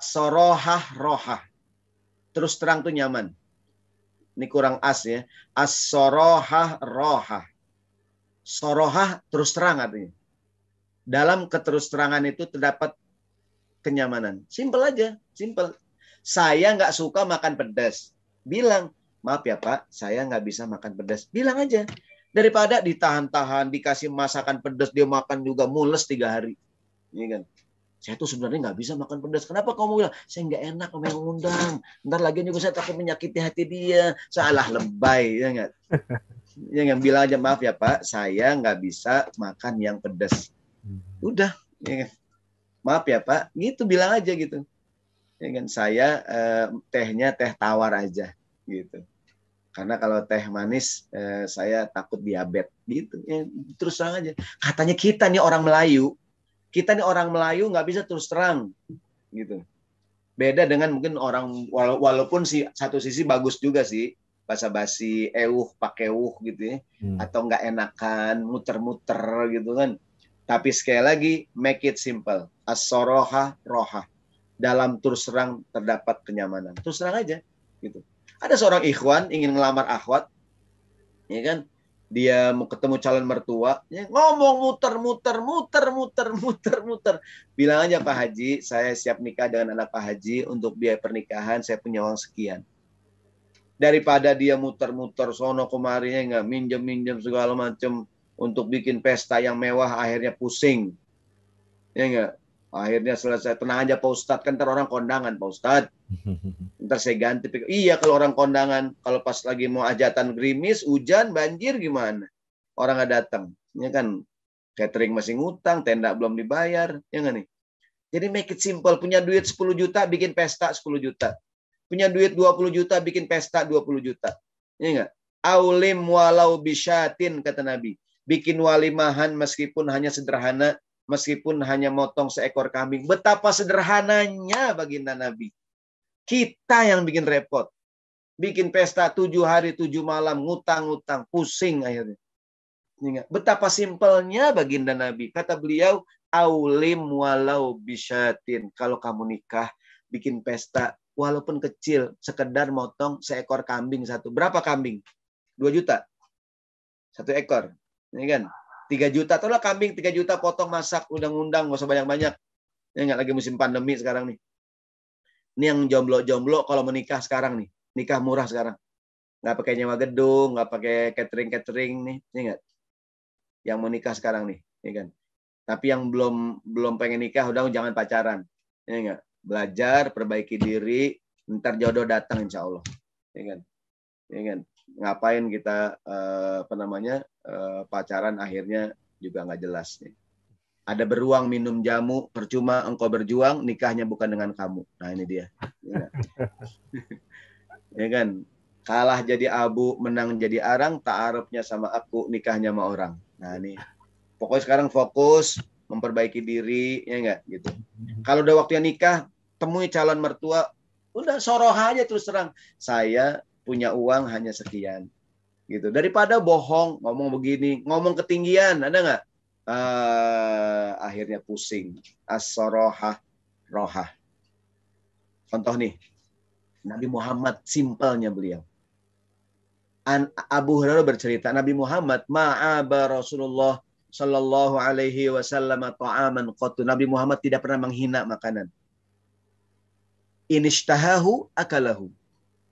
Sorohah rohah. Terus terang tuh nyaman. Ini kurang as ya. As-sorohah rohah. Sorohah terus terang artinya. Dalam keterus terangan itu terdapat kenyamanan. Simple aja, simple. Saya nggak suka makan pedas. Bilang, maaf ya Pak, saya nggak bisa makan pedas. Bilang aja. Daripada ditahan-tahan, dikasih masakan pedas, dia makan juga mules 3 hari. Ini kan. Saya tuh sebenarnya nggak bisa makan pedas. Kenapa kamu bilang? Saya nggak enak sama yang ngundang. Ntar lagi juga saya takut menyakiti hati dia. Salah lebay, ya nggak? Yang bilang aja, maaf ya Pak, saya nggak bisa makan yang pedas. Udah, ya kan? Maaf ya Pak, gitu bilang aja gitu. Ya kan, saya tehnya teh tawar aja gitu. Karena kalau teh manis saya takut diabetes gitu. Ya, terus terang aja. Katanya kita nih orang Melayu nggak bisa terus terang gitu. Beda dengan mungkin orang, walaupun sih satu sisi bagus juga sih, basa-basi, pakai gitu ya. Atau nggak enakan, muter-muter gitu kan. Tapi sekali lagi, make it simple. As-soroha roha. Dalam terus terang terdapat kenyamanan. Terus terang aja. Gitu. Ada seorang ikhwan ingin ngelamar akhwat. Ya kan? Dia mau ketemu calon mertua. Ya, ngomong muter-muter. Bilang aja, Pak Haji, saya siap nikah dengan anak Pak Haji. Untuk biaya pernikahan, saya punya uang sekian. Daripada dia muter-muter sono kemarinya, nggak minjem segala macam. Untuk bikin pesta yang mewah, akhirnya pusing. Ya enggak? Akhirnya selesai. Tenang aja Pak Ustadz, kan ntar orang kondangan Pak Ustadz. Ntar saya ganti. Iya, kalau orang kondangan, kalau pas lagi mau hajatan gerimis, hujan, banjir gimana? Orang nggak datang. Ya kan? Catering masih ngutang, tenda belum dibayar. Ya nggak nih? Jadi make it simple. Punya duit 10 juta, bikin pesta 10 juta. Punya duit 20 juta, bikin pesta 20 juta. Ya enggak? Aulim walau bisyatin, kata Nabi. Bikin walimahan meskipun hanya sederhana, meskipun hanya motong seekor kambing. Betapa sederhananya baginda Nabi. Kita yang bikin repot. Bikin pesta 7 hari 7 malam, ngutang-ngutang, pusing akhirnya. Betapa simpelnya baginda Nabi. Kata beliau, aulim walau bisyatin. Kalau kamu nikah, bikin pesta, walaupun kecil, sekedar motong seekor kambing satu. Berapa kambing? 2 juta. 1 ekor. Ini kan? 3 juta. Tolong kambing 3 juta potong, masak, udah ngundang, nggak usah banyak-banyak. Ini nggak lagi musim pandemi sekarang nih. Ini yang jomblo-jomblo kalau menikah sekarang nih. Nikah murah sekarang. Nggak pakai nyewa gedung, nggak pakai catering nih. Ini nggak? Yang mau nikah sekarang nih. Ini kan? Tapi yang belum pengen nikah, udah jangan pacaran. Ini nggak? Belajar, perbaiki diri, ntar jodoh datang insya Allah. Ini kan? Ini kan? Ngapain kita pacaran akhirnya juga nggak jelas nih. Ada beruang minum jamu, percuma engkau berjuang, nikahnya bukan dengan kamu. Nah ini dia. Ya kan? Kalah jadi abu, menang jadi arang, ta'arufnya sama aku, nikahnya sama orang. Nah ini. Pokoknya sekarang fokus memperbaiki diri, ya enggak gitu. Kalau udah waktunya nikah, temui calon mertua, udah soroh aja terus terang. Saya punya uang hanya sekian. Gitu. Daripada bohong, ngomong begini, ngomong ketinggian, ada nggak? Akhirnya pusing. As-sorohah rohah. Contoh nih, Nabi Muhammad simpelnya beliau. Abu Hurairah bercerita, Nabi Muhammad ma'aba Rasulullah sallallahu alaihi wasallam ta'aman qattu. Nabi Muhammad tidak pernah menghina makanan. Inishtahahu akalahu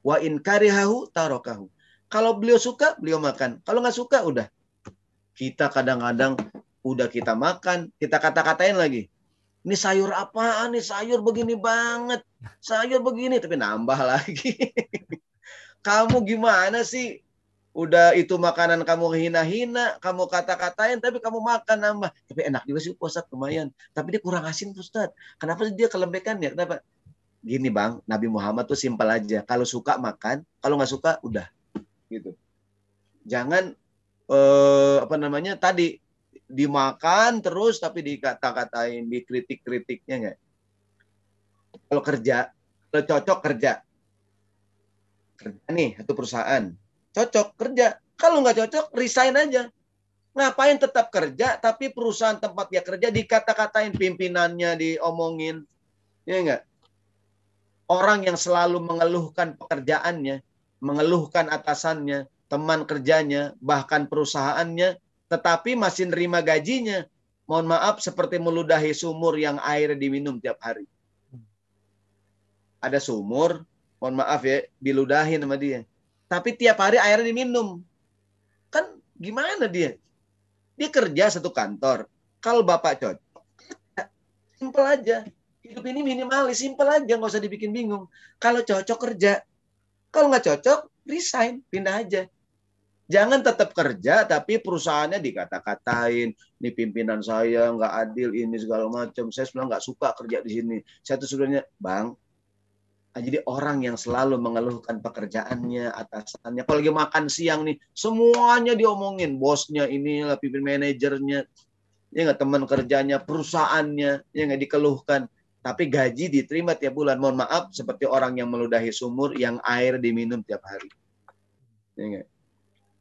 wa in karihahu tarakahu. Kalau beliau suka, beliau makan. Kalau nggak suka, udah. Kita kadang-kadang udah kita makan, kita kata-katain lagi. Ini sayur apaan nih? Sayur begini banget. Sayur begini, tapi nambah lagi. Kamu gimana sih? Udah itu makanan kamu hina-hina, kamu kata-katain, tapi kamu makan nambah. Tapi enak juga sih Ustaz, lumayan. Tapi dia kurang asin Ustaz. Kenapa dia kelembekannya? Kenapa? Gini Bang, Nabi Muhammad tuh simpel aja. Kalau suka makan, kalau nggak suka udah. Gitu. Jangan tadi dimakan terus tapi dikata-katain, dikritik-kritiknya nggak. Kalau kerja, kalau cocok kerja nih satu perusahaan, cocok kerja. Kalau nggak cocok, resign aja. Ngapain tetap kerja, tapi perusahaan tempat dia kerja dikata-katain, pimpinannya diomongin, ya nggak? Orang yang selalu mengeluhkan pekerjaannya, mengeluhkan atasannya, teman kerjanya, bahkan perusahaannya, tetapi masih nerima gajinya. Mohon maaf, seperti meludahi sumur yang air diminum tiap hari. Ada sumur, mohon maaf ya, diludahin sama dia. Tapi tiap hari airnya diminum. Kan gimana dia? Dia kerja satu kantor. Kalau Bapak cocok, simpel aja. Hidup ini minimalis, simpel aja, nggak usah dibikin bingung. Kalau cocok kerja, kalau nggak cocok, resign, pindah aja. Jangan tetap kerja, tapi perusahaannya dikata-katain, ini pimpinan saya nggak adil, ini segala macam. Saya sebenarnya nggak suka kerja di sini. Saya tuh sebenarnya, Bang, jadi orang yang selalu mengeluhkan pekerjaannya, atasannya. Kalau lagi makan siang nih, semuanya diomongin. Bosnya inilah, pimpin manajernya, ya nggak, teman kerjanya, perusahaannya, ya nggak, dikeluhkan. Tapi gaji diterima tiap bulan. Mohon maaf, seperti orang yang meludahi sumur yang air diminum tiap hari. Ya nggak?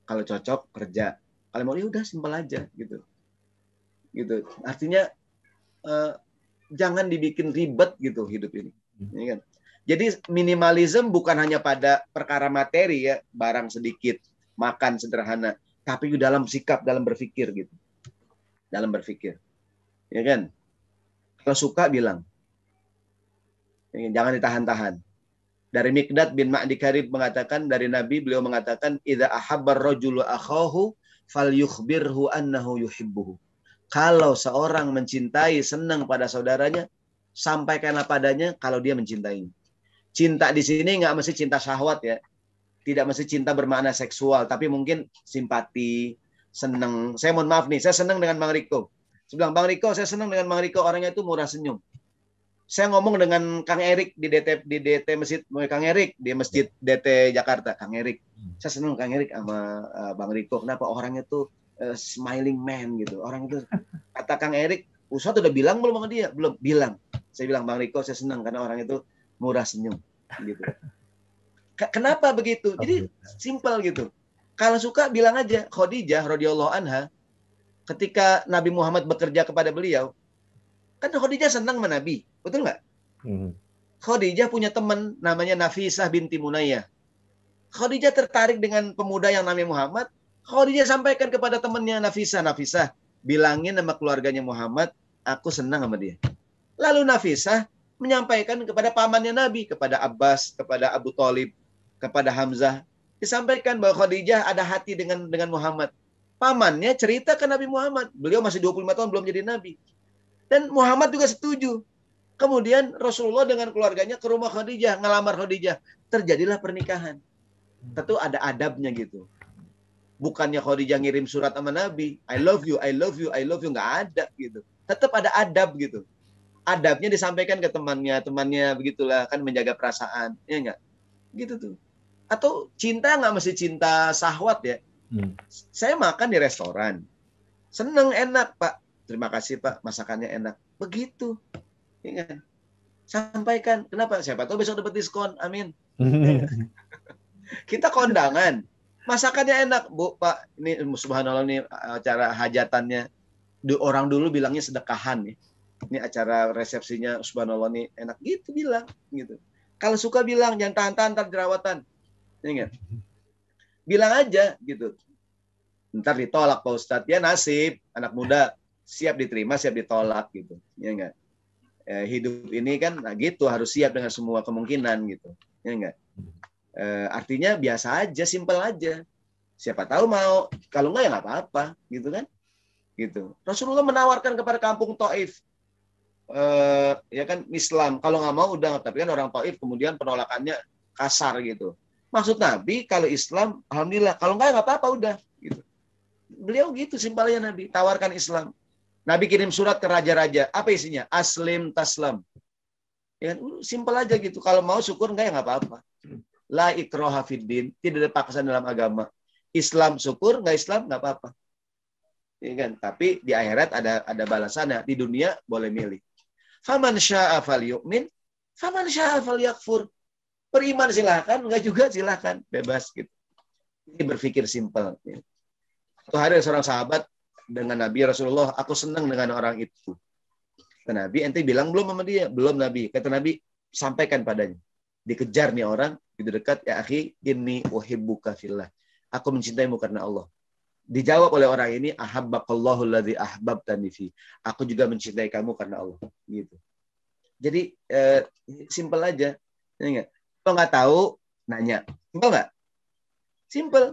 Kalau cocok kerja, kalau mau ya udah simpel aja gitu. Gitu. Artinya jangan dibikin ribet gitu hidup ini. Ya kan? Jadi minimalism bukan hanya pada perkara materi ya, barang sedikit, makan sederhana, tapi dalam sikap, dalam berpikir gitu. Dalam berpikir. Ya kan? Kalau suka bilang. Jangan ditahan-tahan. Dari Miqdad bin Ma'di Karib mengatakan, dari Nabi beliau mengatakan, idza ahabbar rajulu akhahu falyukhbirhu annahu yuhibbuhu. Kalau seorang mencintai, senang pada saudaranya, sampaikanlah padanya kalau dia mencintainya. Cinta di sini nggak mesti cinta syahwat ya. Tidak mesti cinta bermakna seksual, tapi mungkin simpati, senang. Saya mohon maaf nih, saya senang dengan Bang Riko. Saya bilang, Bang Riko, saya senang dengan Bang Riko, orangnya itu murah senyum. Saya ngomong dengan Kang Erik di DT Masjid Kang Erik di Masjid DT Jakarta, Kang Erik. Saya senang Kang Erik sama Bang Riko. Kenapa? Orangnya tuh smiling man gitu. Orang itu, kata Kang Erik, Ustaz udah bilang belum sama dia? Belum, bilang. Saya bilang, Bang Riko saya senang karena orang itu murah senyum gitu. Kenapa begitu? Jadi simpel gitu. Kalau suka bilang aja. Khadijah radhiyallahu anha, ketika Nabi Muhammad bekerja kepada beliau, kan Khadijah senang sama Nabi, betul nggak? Khadijah punya teman namanya Nafisah binti Munayyah. Khadijah tertarik dengan pemuda yang namanya Muhammad. Khadijah sampaikan kepada temannya Nafisah, Nafisah, bilangin sama keluarganya Muhammad, aku senang sama dia. Lalu Nafisah menyampaikan kepada pamannya Nabi, kepada Abbas, kepada Abu Thalib, kepada Hamzah, disampaikan bahwa Khadijah ada hati dengan Muhammad. Pamannya cerita ke Nabi Muhammad, beliau masih 25 tahun belum jadi Nabi. Dan Muhammad juga setuju. Kemudian Rasulullah dengan keluarganya ke rumah Khadijah, ngelamar Khadijah. Terjadilah pernikahan. Tentu ada adabnya gitu. Bukannya Khadijah ngirim surat sama Nabi, I love you, I love you, I love you. Nggak ada gitu. Tetap ada adab gitu. Adabnya disampaikan ke temannya begitulah, kan menjaga perasaan. Ya nggak? Gitu tuh. Atau cinta nggak mesti cinta syahwat ya. Saya makan di restoran. Seneng, enak Pak. Terima kasih Pak, masakannya enak. Begitu. Ya kan? Sampaikan. Kenapa? Siapa tahu besok dapat diskon. Amin. Ya kan? Kita kondangan. Masakannya enak. Bu, Pak, ini subhanallah nih acara hajatannya. Orang dulu bilangnya sedekahan nih. Ini acara resepsinya subhanallah nih enak. Gitu bilang. Gitu. Kalau suka bilang, jangan tahan-tahan ntar jerawatan. Ya kan? Bilang aja gitu. Ntar ditolak Pak Ustadz. Ya nasib anak muda, siap diterima, siap ditolak gitu. Ya enggak? Hidup ini kan nah gitu, harus siap dengan semua kemungkinan gitu. Ya enggak? Artinya biasa aja, simpel aja. Siapa tahu mau, kalau enggak ya nggak apa-apa, gitu kan? Gitu. Rasulullah menawarkan kepada kampung Taif, ya kan Islam. Kalau nggak mau udah, tapi kan orang Taif kemudian penolakannya kasar gitu. Maksud Nabi kalau Islam, alhamdulillah. Kalau nggak apa-apa udah. Gitu. Beliau gitu simpelnya Nabi, tawarkan Islam. Nabi kirim surat ke raja-raja. Apa isinya? Aslim taslam. Ya, simpel aja gitu. Kalau mau syukur, enggak ya nggak apa-apa. La ikraha fiddin. Tidak ada paksaan dalam agama. Islam syukur, enggak Islam nggak apa-apa. Ya kan? Tapi di akhirat ada balasannya. Di dunia boleh milih. Faman syaa falyu'min, faman syaa falyakfur. Beriman silakan, enggak juga silakan, bebas gitu. Ini berpikir simpel. Suatu hari seorang sahabat dengan Nabi Rasulullah, aku senang dengan orang itu. Kata Nabi, ente bilang belum sama dia? Belum Nabi. Kata Nabi, sampaikan padanya. Dikejar nih orang, di dekat, ya akhi, inni uhibbuka fillah. Aku mencintaimu karena Allah. Dijawab oleh orang ini, ahabbakallahu alladzi ahbabtani fi. Aku juga mencintai kamu karena Allah. Gitu. Jadi simpel aja. Kalau nggak tahu, nanya. Simpel nggak? Simpel.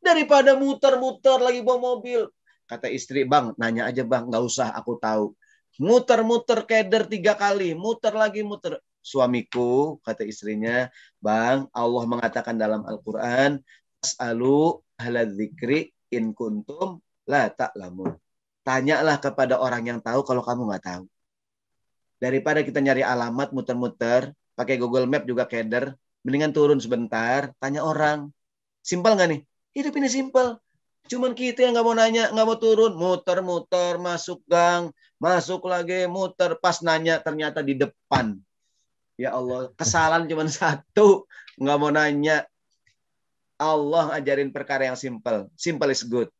Daripada muter-muter lagi bawa mobil. Kata istri, bang, nanya aja bang, nggak usah aku tahu. Muter-muter keder 3 kali, muter lagi muter. Suamiku, kata istrinya, bang, Allah mengatakan dalam Al-Quran, as'alu ahla dzikri in kuntum la ta'lamun. Tanyalah kepada orang yang tahu kalau kamu nggak tahu. Daripada kita nyari alamat muter-muter, pakai Google Map juga keder, mendingan turun sebentar, tanya orang. Simpel nggak nih? Hidup ini simpel. Cuman kita yang nggak mau nanya, nggak mau turun, muter-muter, masuk gang, masuk lagi, muter, pas nanya ternyata di depan. Ya Allah, kesalahan cuma satu, nggak mau nanya. Allah ajarin perkara yang simpel. Simple is good.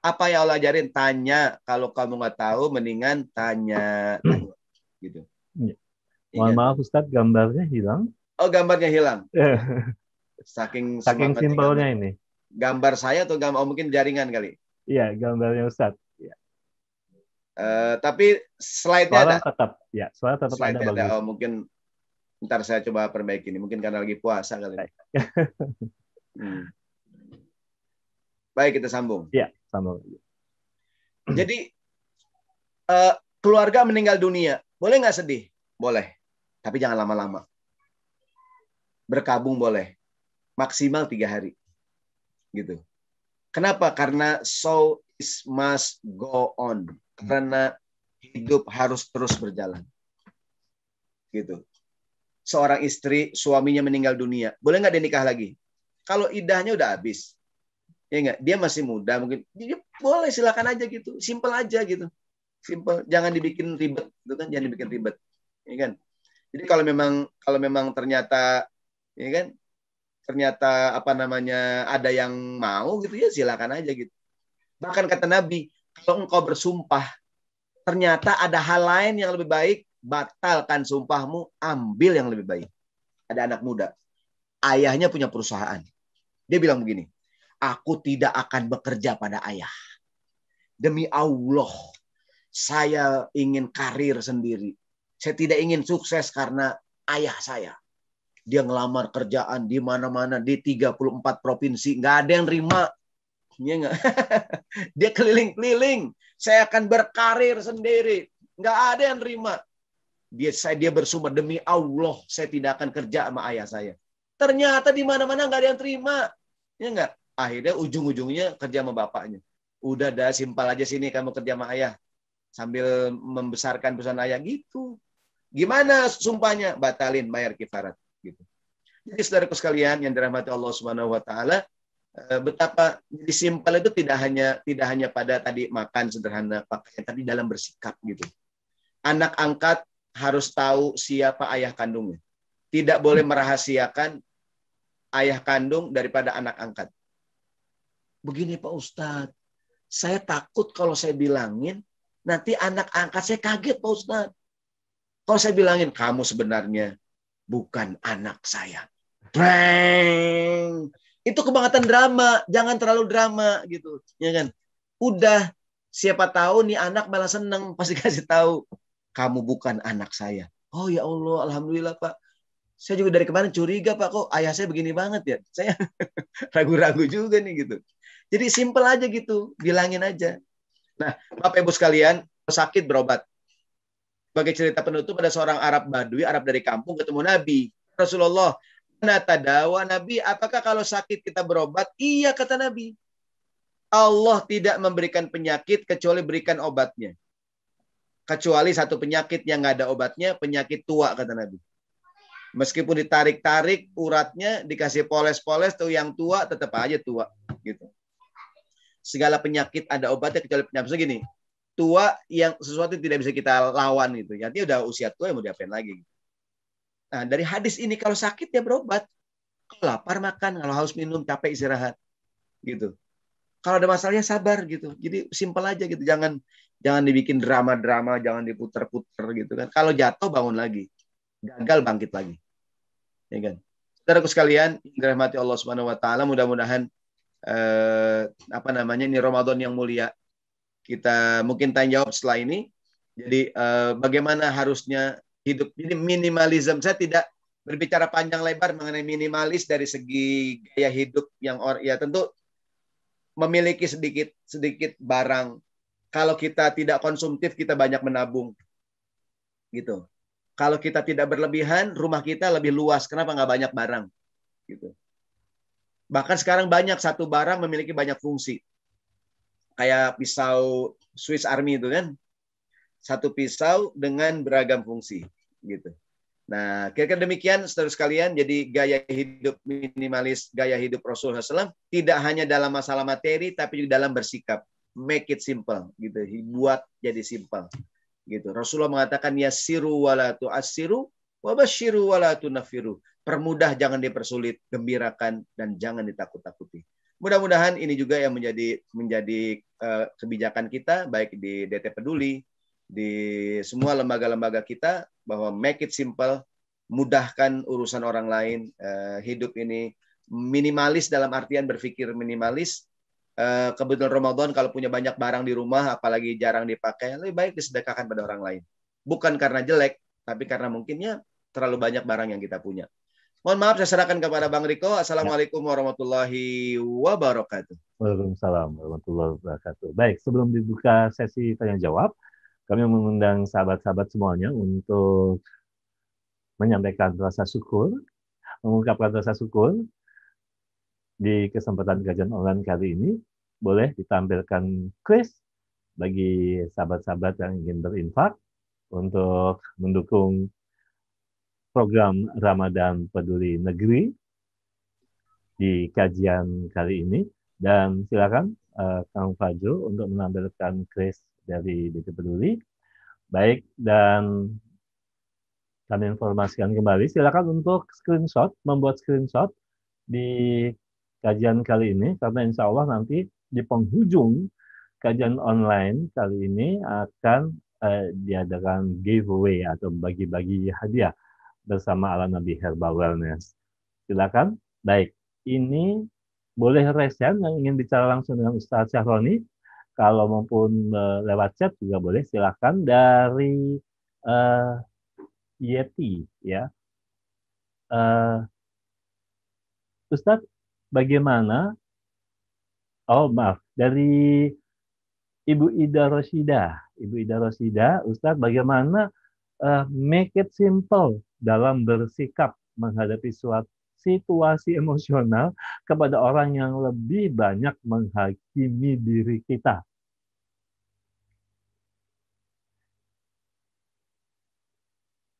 Apa yang Allah ajarin? Tanya. Kalau kamu nggak tahu, mendingan tanya. Gitu. Mohon maaf Ustadz, gambarnya hilang. Oh, gambarnya hilang. Saking simpelnya ini. Gambar saya atau gambar mungkin jaringan kali. Iya, gambarnya Ustadz. Ya. Tapi slide-nya ada. Suara tetap ada bagus. Oh, mungkin ntar saya coba perbaiki ini. Mungkin karena lagi puasa kali ini. Baik, kita sambung. Iya, sambung. Jadi keluarga meninggal dunia, boleh nggak sedih? Boleh, tapi jangan lama-lama. Berkabung boleh, maksimal 3 hari. Gitu. Kenapa? Karena so must go on. Karena hidup harus terus berjalan. Gitu. Seorang istri, suaminya meninggal dunia, boleh nggak dia nikah lagi? Kalau idahnya udah habis, ya nggak? Dia masih muda, mungkin dia boleh, silakan aja gitu, simple aja gitu, simple. Jangan dibikin ribet, itu kan? Jangan dibikin ribet, ya kan? Jadi kalau memang ternyata, ya kan? Ternyata ada yang mau gitu ya silakan aja gitu. Bahkan kata Nabi, kalau engkau bersumpah ternyata ada hal lain yang lebih baik, batalkan sumpahmu, ambil yang lebih baik. Ada anak muda, ayahnya punya perusahaan. Dia bilang begini, aku tidak akan bekerja pada ayah. Demi Allah, saya ingin karir sendiri. Saya tidak ingin sukses karena ayah saya. Dia ngelamar kerjaan di mana-mana, di 34 provinsi. Nggak ada yang terima. Ya, dia keliling-keliling. Saya akan berkarir sendiri. Nggak ada yang terima. Dia bersumpah, demi Allah, saya tidak akan kerja sama ayah saya. Ternyata di mana-mana nggak ada yang terima. Ya nggak? Akhirnya ujung-ujungnya kerja sama bapaknya. Udah dah, simpel aja sini kamu kerja sama ayah. Sambil membesarkan perusahaan ayah gitu. Gimana sumpahnya? Batalin, bayar kifarat. Gitu. Jadi saudaraku sekalian yang dirahmati Allah Subhanahu wa taala, betapa jadi simpel itu tidak hanya pada tadi makan sederhana, pakaian, tapi dalam bersikap gitu. Anak angkat harus tahu siapa ayah kandungnya. Tidak boleh merahasiakan ayah kandung daripada anak angkat. Begini Pak Ustadz, saya takut kalau saya bilangin nanti anak angkat saya kaget Pak Ustadz. Kalau saya bilangin kamu sebenarnya bukan anak saya. Breng. Itu kebangetan drama, jangan terlalu drama gitu, ya kan? Udah, siapa tahu nih anak malah seneng pasti kasih tahu, kamu bukan anak saya. Oh ya Allah, alhamdulillah Pak. Saya juga dari kemarin curiga Pak, kok ayah saya begini banget ya. Saya ragu-ragu juga nih gitu. Jadi simple aja gitu, bilangin aja. Nah, Bapak Ibu sekalian, sakit berobat. Sebagai cerita penutup, ada seorang Arab Badui, Arab dari kampung, ketemu Nabi. Rasulullah, tadawa Nabi, apakah kalau sakit kita berobat? Iya, kata Nabi. Allah tidak memberikan penyakit kecuali berikan obatnya. Kecuali satu penyakit yang nggak ada obatnya, penyakit tua, kata Nabi. Meskipun ditarik-tarik uratnya, dikasih poles-poles, tuh yang tua tetap aja tua. Gitu. Segala penyakit ada obatnya kecuali penyakit segini. Tua yang sesuatu yang tidak bisa kita lawan gitu. Artinya udah usia tua, yang mau diapain lagi. Nah, dari hadis ini kalau sakit ya berobat. Kalau lapar makan, kalau haus minum, capek istirahat. Gitu. Kalau ada masalahnya sabar gitu. Jadi simpel aja gitu. Jangan dibikin drama-drama, jangan diputer-puter gitu kan. Kalau jatuh bangun lagi. Gagal bangkit lagi. Ya kan? Saudaraku sekalian, dirahmati Allah Subhanahu wa taala, mudah-mudahan ini Ramadan yang mulia. Kita mungkin tanya jawab setelah ini. Jadi bagaimana harusnya hidup ini minimalism. Saya tidak berbicara panjang lebar mengenai minimalis dari segi gaya hidup yang ya tentu memiliki sedikit barang. Kalau kita tidak konsumtif, kita banyak menabung. Gitu. Kalau kita tidak berlebihan, rumah kita lebih luas. Kenapa nggak banyak barang? Gitu. Bahkan sekarang banyak satu barang memiliki banyak fungsi. Kayak pisau Swiss Army itu kan. Satu pisau dengan beragam fungsi. Gitu. Nah, kira-kira demikian saudara sekalian. Jadi gaya hidup minimalis, gaya hidup Rasulullah SAW tidak hanya dalam masalah materi, tapi juga dalam bersikap. Make it simple, gitu. Buat jadi simple, gitu. Rasulullah mengatakan yassiru wala tu'assiru wabasyiru wala tunafiru. Permudah, jangan dipersulit, gembirakan dan jangan ditakut-takuti. Mudah-mudahan ini juga yang menjadi kebijakan kita, baik di DT Peduli, di semua lembaga-lembaga kita, bahwa make it simple, mudahkan urusan orang lain. Hidup ini minimalis dalam artian berpikir minimalis. Kebetulan Ramadan kalau punya banyak barang di rumah, apalagi jarang dipakai, lebih baik disedekahkan pada orang lain. Bukan karena jelek, tapi karena mungkinnya terlalu banyak barang yang kita punya. Mohon maaf, saya serahkan kepada Bang Riko. Assalamualaikum warahmatullahi wabarakatuh. Waalaikumsalam warahmatullahi wabarakatuh. Baik, sebelum dibuka sesi tanya jawab, kami mengundang sahabat-sahabat semuanya untuk menyampaikan rasa syukur, mengungkapkan rasa syukur di kesempatan kajian online kali ini. Boleh ditampilkan quiz bagi sahabat-sahabat yang ingin berinfak untuk mendukung program Ramadan Peduli Negeri di kajian kali ini. Dan silakan Kang Fajro untuk menampilkan quiz dari DT Peduli. Baik, dan kami informasikan kembali, silakan untuk membuat screenshot di kajian kali ini, karena insya Allah nanti di penghujung kajian online kali ini akan diadakan giveaway atau bagi-bagi hadiah bersama Ala Nabi Herbal Wellness. Silakan. Baik, ini boleh raise hand yang ingin bicara langsung dengan Ustadz Syahroni. Kalau maupun lewat chat juga boleh. Silakan dari Yeti, ya. Ustadz, bagaimana? Oh, maaf, dari Ibu Ida Rosida. Ibu Ida Rosida, Ustadz, bagaimana make it simple dalam bersikap menghadapi suatu situasi emosional kepada orang yang lebih banyak menghakimi diri kita?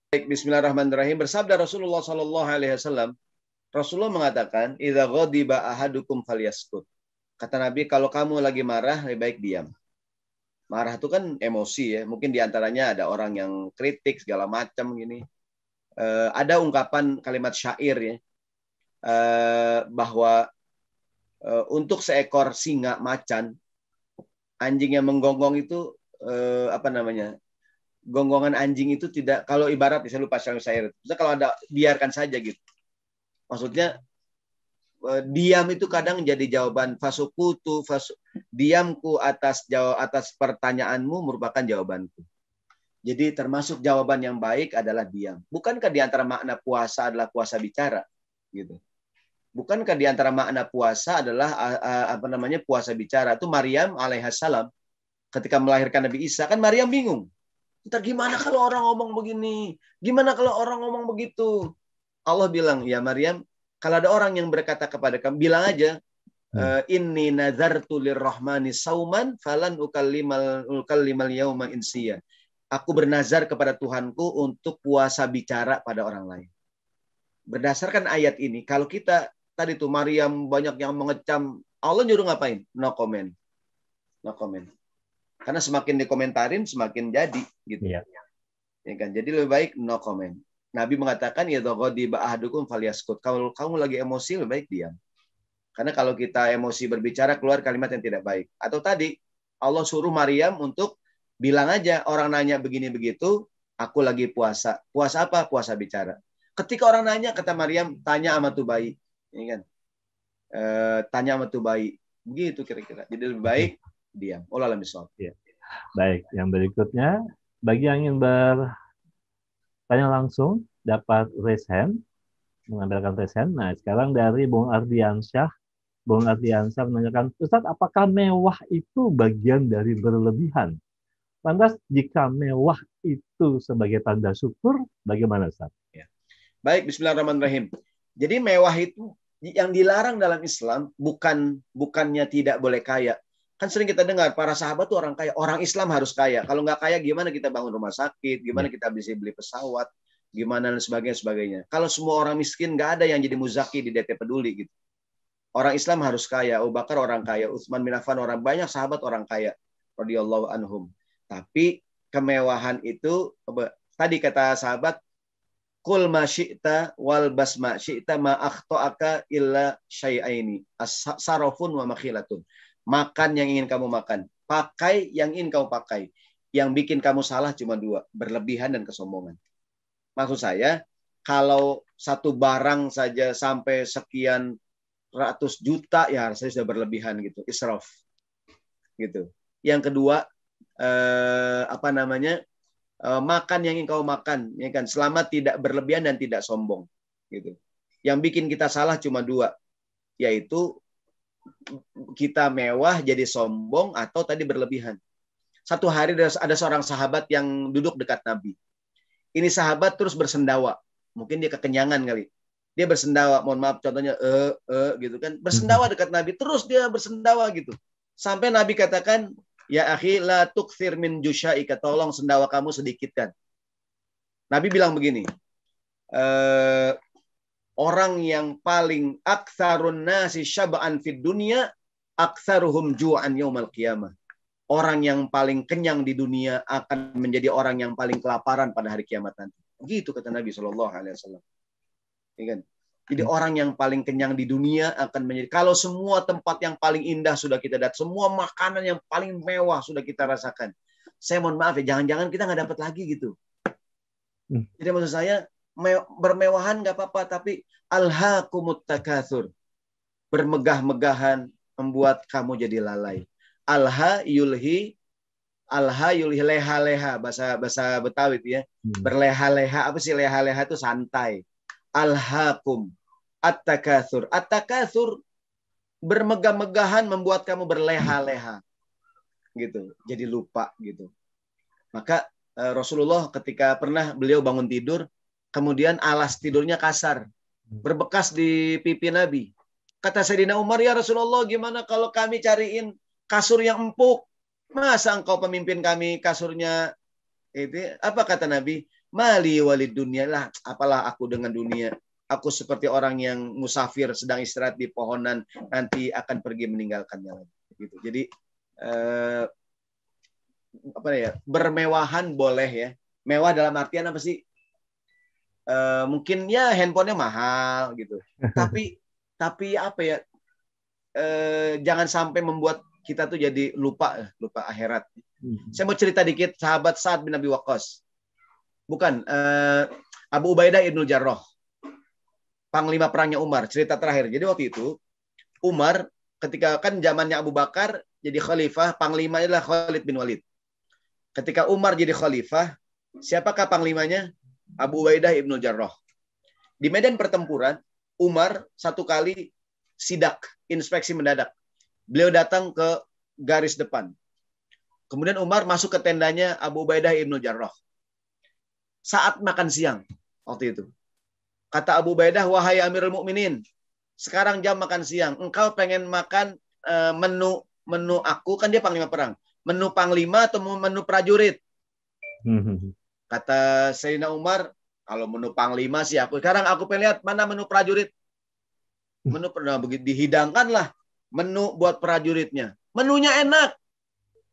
Baik, bismillahirrahmanirrahim. Bersabda Rasulullah sallallahu alaihi wasallam, Rasulullah mengatakan, "Idza ghadiba ahadukum falyaskut." Kata Nabi, kalau kamu lagi marah, lebih baik diam. Marah itu kan emosi ya. Mungkin diantaranya ada orang yang kritik segala macam gini. Ada ungkapan kalimat syair ya, bahwa untuk seekor singa macan, anjing yang menggonggong itu gonggongan anjing itu tidak, kalau ibarat saya lupa syair. Kalau ada, biarkan saja gitu. Maksudnya diam itu kadang jadi jawaban. Diamku atas pertanyaanmu merupakan jawabanku. Jadi termasuk jawaban yang baik adalah diam. Bukankah di antara makna puasa adalah puasa bicara, gitu? Bukankah di antara makna puasa adalah puasa bicara? Itu Maryam alaihissalam ketika melahirkan Nabi Isa, kan Maryam bingung. Ntar gimana kalau orang ngomong begini? Gimana kalau orang ngomong begitu? Allah bilang, ya Maryam, kalau ada orang yang berkata kepada kamu, bilang aja, inni nazartu lirrahmani sauman falan ukallimal yauma insiya. Aku bernazar kepada Tuhanku untuk puasa bicara pada orang lain. Berdasarkan ayat ini, kalau kita tadi tuh Maryam banyak yang mengecam, Allah nyuruh ngapain? No comment. No comment. Karena semakin dikomentarin semakin jadi gitu. Ya kan? Jadi lebih baik no comment. Nabi mengatakan ya ghadiba ahadukum falyaskut. Kalau kamu lagi emosi lebih baik diam. Karena kalau kita emosi berbicara keluar kalimat yang tidak baik. Atau tadi Allah suruh Maryam untuk bilang aja, orang nanya begini begitu, aku lagi puasa. Puasa apa? Puasa bicara. Ketika orang nanya, kata Maryam, tanya sama tuh bayi. Ini kan. Tanya sama tuh bayi. Begitu kira-kira. Jadi lebih baik diam. Wallahu a'lam bishawab. Ya. Baik, yang berikutnya, bagi yang ingin bertanya langsung, dapat raise hand, mengambilkan raise hand. Nah, sekarang dari Bung Ardiansyah. Bung Ardiansyah menanyakan, Ustadz, apakah mewah itu bagian dari berlebihan? Lantas, jika mewah itu sebagai tanda syukur, bagaimana, Ustaz? Ya. Baik, bismillahirrahmanirrahim. Jadi mewah itu yang dilarang dalam Islam bukannya tidak boleh kaya. Kan sering kita dengar para sahabat tuh orang kaya. Orang Islam harus kaya. Kalau nggak kaya, gimana kita bangun rumah sakit? Gimana kita bisa beli pesawat? Gimana dan sebagainya. Kalau semua orang miskin, nggak ada yang jadi muzaki di DT Peduli gitu. Orang Islam harus kaya. Abu Bakar orang kaya. Utsman bin Affan orang, banyak sahabat orang kaya. Radhiyallahu anhum. Tapi kemewahan itu, tadi kata sahabat, kul ma syi'ta wal bas ma syi'ta ma akhto'aka illa syai'aini sarafun wa makhilatun. Makan yang ingin kamu makan, pakai yang ingin kamu pakai. Yang bikin kamu salah cuma dua, berlebihan dan kesombongan. Maksud saya, kalau satu barang saja sampai sekian ratus juta, ya rasanya sudah berlebihan gitu, israf. Gitu. Yang kedua, makan yang ingin kau makan, ya kan, selama tidak berlebihan dan tidak sombong, gitu. Yang bikin kita salah cuma dua, yaitu kita mewah jadi sombong atau tadi berlebihan. Satu hari ada seorang sahabat yang duduk dekat Nabi. Ini sahabat terus bersendawa, mungkin dia kekenyangan kali. Dia bersendawa, mohon maaf contohnya gitu kan, bersendawa dekat Nabi, terus dia bersendawa gitu. Sampai Nabi katakan, ya akhi la tukthir min jusyaika, tolong sendawa kamu sedikitkan. Nabi bilang begini, orang yang paling aktsarun nasi syab'an fid dunya aktsaruhum ju'an yaumal qiyamah. Orang yang paling kenyang di dunia akan menjadi orang yang paling kelaparan pada hari kiamat nanti. Begitu kata Nabi SAW. Ya kan? Jadi orang yang paling kenyang di dunia akan menjadi, kalau semua tempat yang paling indah sudah kita datang, semua makanan yang paling mewah sudah kita rasakan, saya mohon maaf ya, jangan-jangan kita nggak dapat lagi gitu. Jadi maksud saya, bermewahan nggak apa-apa, tapi alhaakumut takatsur, bermegah-megahan membuat kamu jadi lalai. Alha yulhi leha-leha, bahasa Betawi itu ya. Berleha-leha, apa sih leha-leha itu? Santai. Alhaakum at-takatsur. At-takatsur, bermegah-megahan membuat kamu berleha-leha. Gitu. Jadi lupa gitu. Maka Rasulullah ketika pernah beliau bangun tidur, kemudian alas tidurnya kasar, berbekas di pipi Nabi. Kata Sayyidina Umar, ya Rasulullah, gimana kalau kami cariin kasur yang empuk? Masa engkau pemimpin kami kasurnya itu? Apa kata Nabi? Mali walid dunia, lah apalah aku dengan dunia. Aku seperti orang yang musafir sedang istirahat di pohonan, nanti akan pergi meninggalkannya lagi. Gitu. Jadi bermewahan boleh ya. Mewah dalam artian apa sih? Mungkin ya handphonenya mahal gitu. Tapi apa ya? Jangan sampai membuat kita tuh jadi lupa akhirat. Saya mau cerita dikit sahabat Sa'ad bin Abi Waqqas. Bukan, Abu Ubaidah ibnul Jarrah. panglima perangnya Umar, cerita terakhir. Jadi waktu itu Umar ketika kan zamannya Abu Bakar jadi khalifah, panglimanya adalah Khalid bin Walid. Ketika Umar jadi khalifah, siapakah panglimanya? Abu Ubaidah ibnul Jarrah. Di medan pertempuran, Umar satu kali sidak, inspeksi mendadak. Beliau datang ke garis depan. Kemudian Umar masuk ke tendanya Abu Ubaidah ibnul Jarrah. Saat makan siang waktu itu. Kata Abu Ubaidah, wahai Amirul Mukminin, sekarang jam makan siang. Engkau pengen makan menu aku, kan dia panglima perang. Menu panglima atau menu prajurit? Kata Sayyidina Umar, kalau menu panglima sih aku. Sekarang aku pengen lihat mana menu prajurit. Menu pernah begitu dihidangkan lah menu buat prajuritnya. Menunya enak.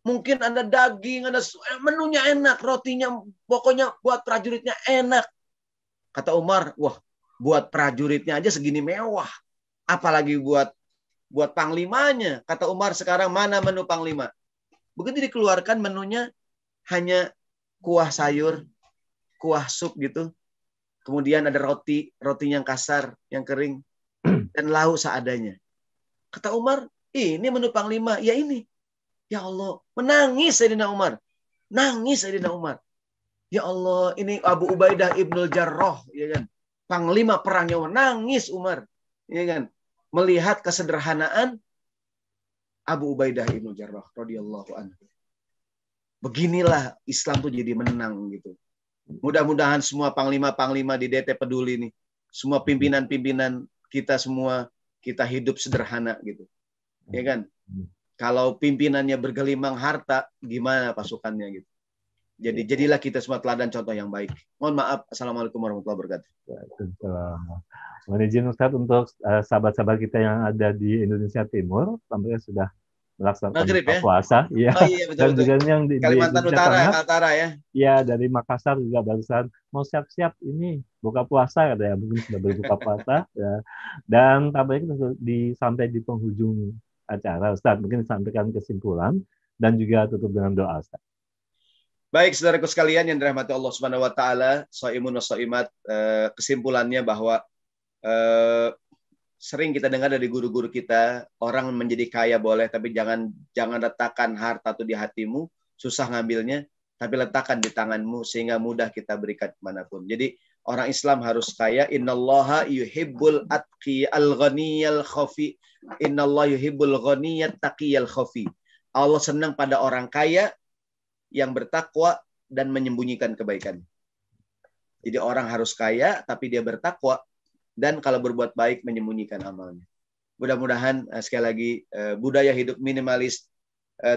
Mungkin ada daging, ada menunya enak, rotinya pokoknya buat prajuritnya enak. Kata Umar, wah, buat prajuritnya aja segini mewah. Apalagi buat panglimanya. Kata Umar, sekarang mana menu panglima? Begitu dikeluarkan menunya hanya kuah sayur, kuah sup gitu. Kemudian ada roti yang kasar, yang kering, dan lauk seadanya. Kata Umar, ini menu panglima. Ya ini. Ya Allah, menangis Sayyidina Umar. Nangis Sayyidina Umar. Ya Allah, ini Abu Ubaidah ibnul Jarrah, ya kan? Panglima perangnya Umar. Nangis Umar, ya kan? Melihat kesederhanaan Abu Ubaidah ibnul Jarrah radhiyallahu anhu. Beginilah Islam tuh jadi menang gitu. Mudah-mudahan semua panglima-panglima di DT Peduli nih, semua pimpinan-pimpinan kita semua kita hidup sederhana gitu. Ya kan? Kalau pimpinannya bergelimang harta, gimana pasukannya gitu. Jadi jadilah kita semua teladan contoh yang baik. Mohon maaf. Assalamualaikum warahmatullahi wabarakatuh. Mohon izin Ustaz untuk sahabat-sahabat kita yang ada di Indonesia Timur, tampaknya sudah melaksanakan Maghrib buka ya? puasa, ya. Oh iya betul. Dan juga yang di Kalimantan Indonesia Utara, Tengah, Kaltara ya. ya dari Makassar juga barusan mau siap-siap ini buka puasa katanya, mungkin sudah berbuka puasa ya. Dan tampaknya sampai di penghujung acara, Ustaz mungkin sampaikan kesimpulan dan juga tutup dengan doa, Ustaz. Baik, saudaraku sekalian yang dirahmati Allah Subhanahu wa taala, shaimun wa shaimat, kesimpulannya bahwa sering kita dengar dari guru-guru kita, orang menjadi kaya boleh, tapi jangan letakkan harta itu di hatimu, susah ngambilnya, tapi letakkan di tanganmu sehingga mudah kita berikan kemanapun. Jadi orang Islam harus kaya. Innallaha yuhibbul atqiyal ghaniyal khafi. Innallaha yuhibbul ghaniyat taqiyal khafi. Allah senang pada orang kaya yang bertakwa dan menyembunyikan kebaikan. Jadi orang harus kaya tapi dia bertakwa, dan kalau berbuat baik menyembunyikan amalnya. Mudah-mudahan sekali lagi budaya hidup minimalis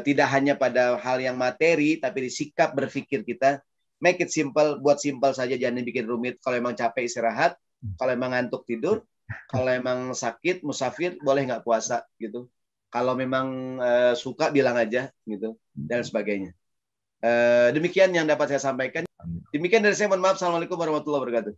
tidak hanya pada hal yang materi, tapi di sikap berpikir kita. Make it simple, buat simple saja, jangan dibikin rumit. Kalau emang capek istirahat, kalau emang ngantuk tidur, kalau emang sakit musafir boleh nggak puasa gitu. Kalau memang suka bilang aja gitu dan sebagainya. Demikian yang dapat saya sampaikan. Demikian dari saya, mohon maaf. Assalamualaikum warahmatullahi wabarakatuh.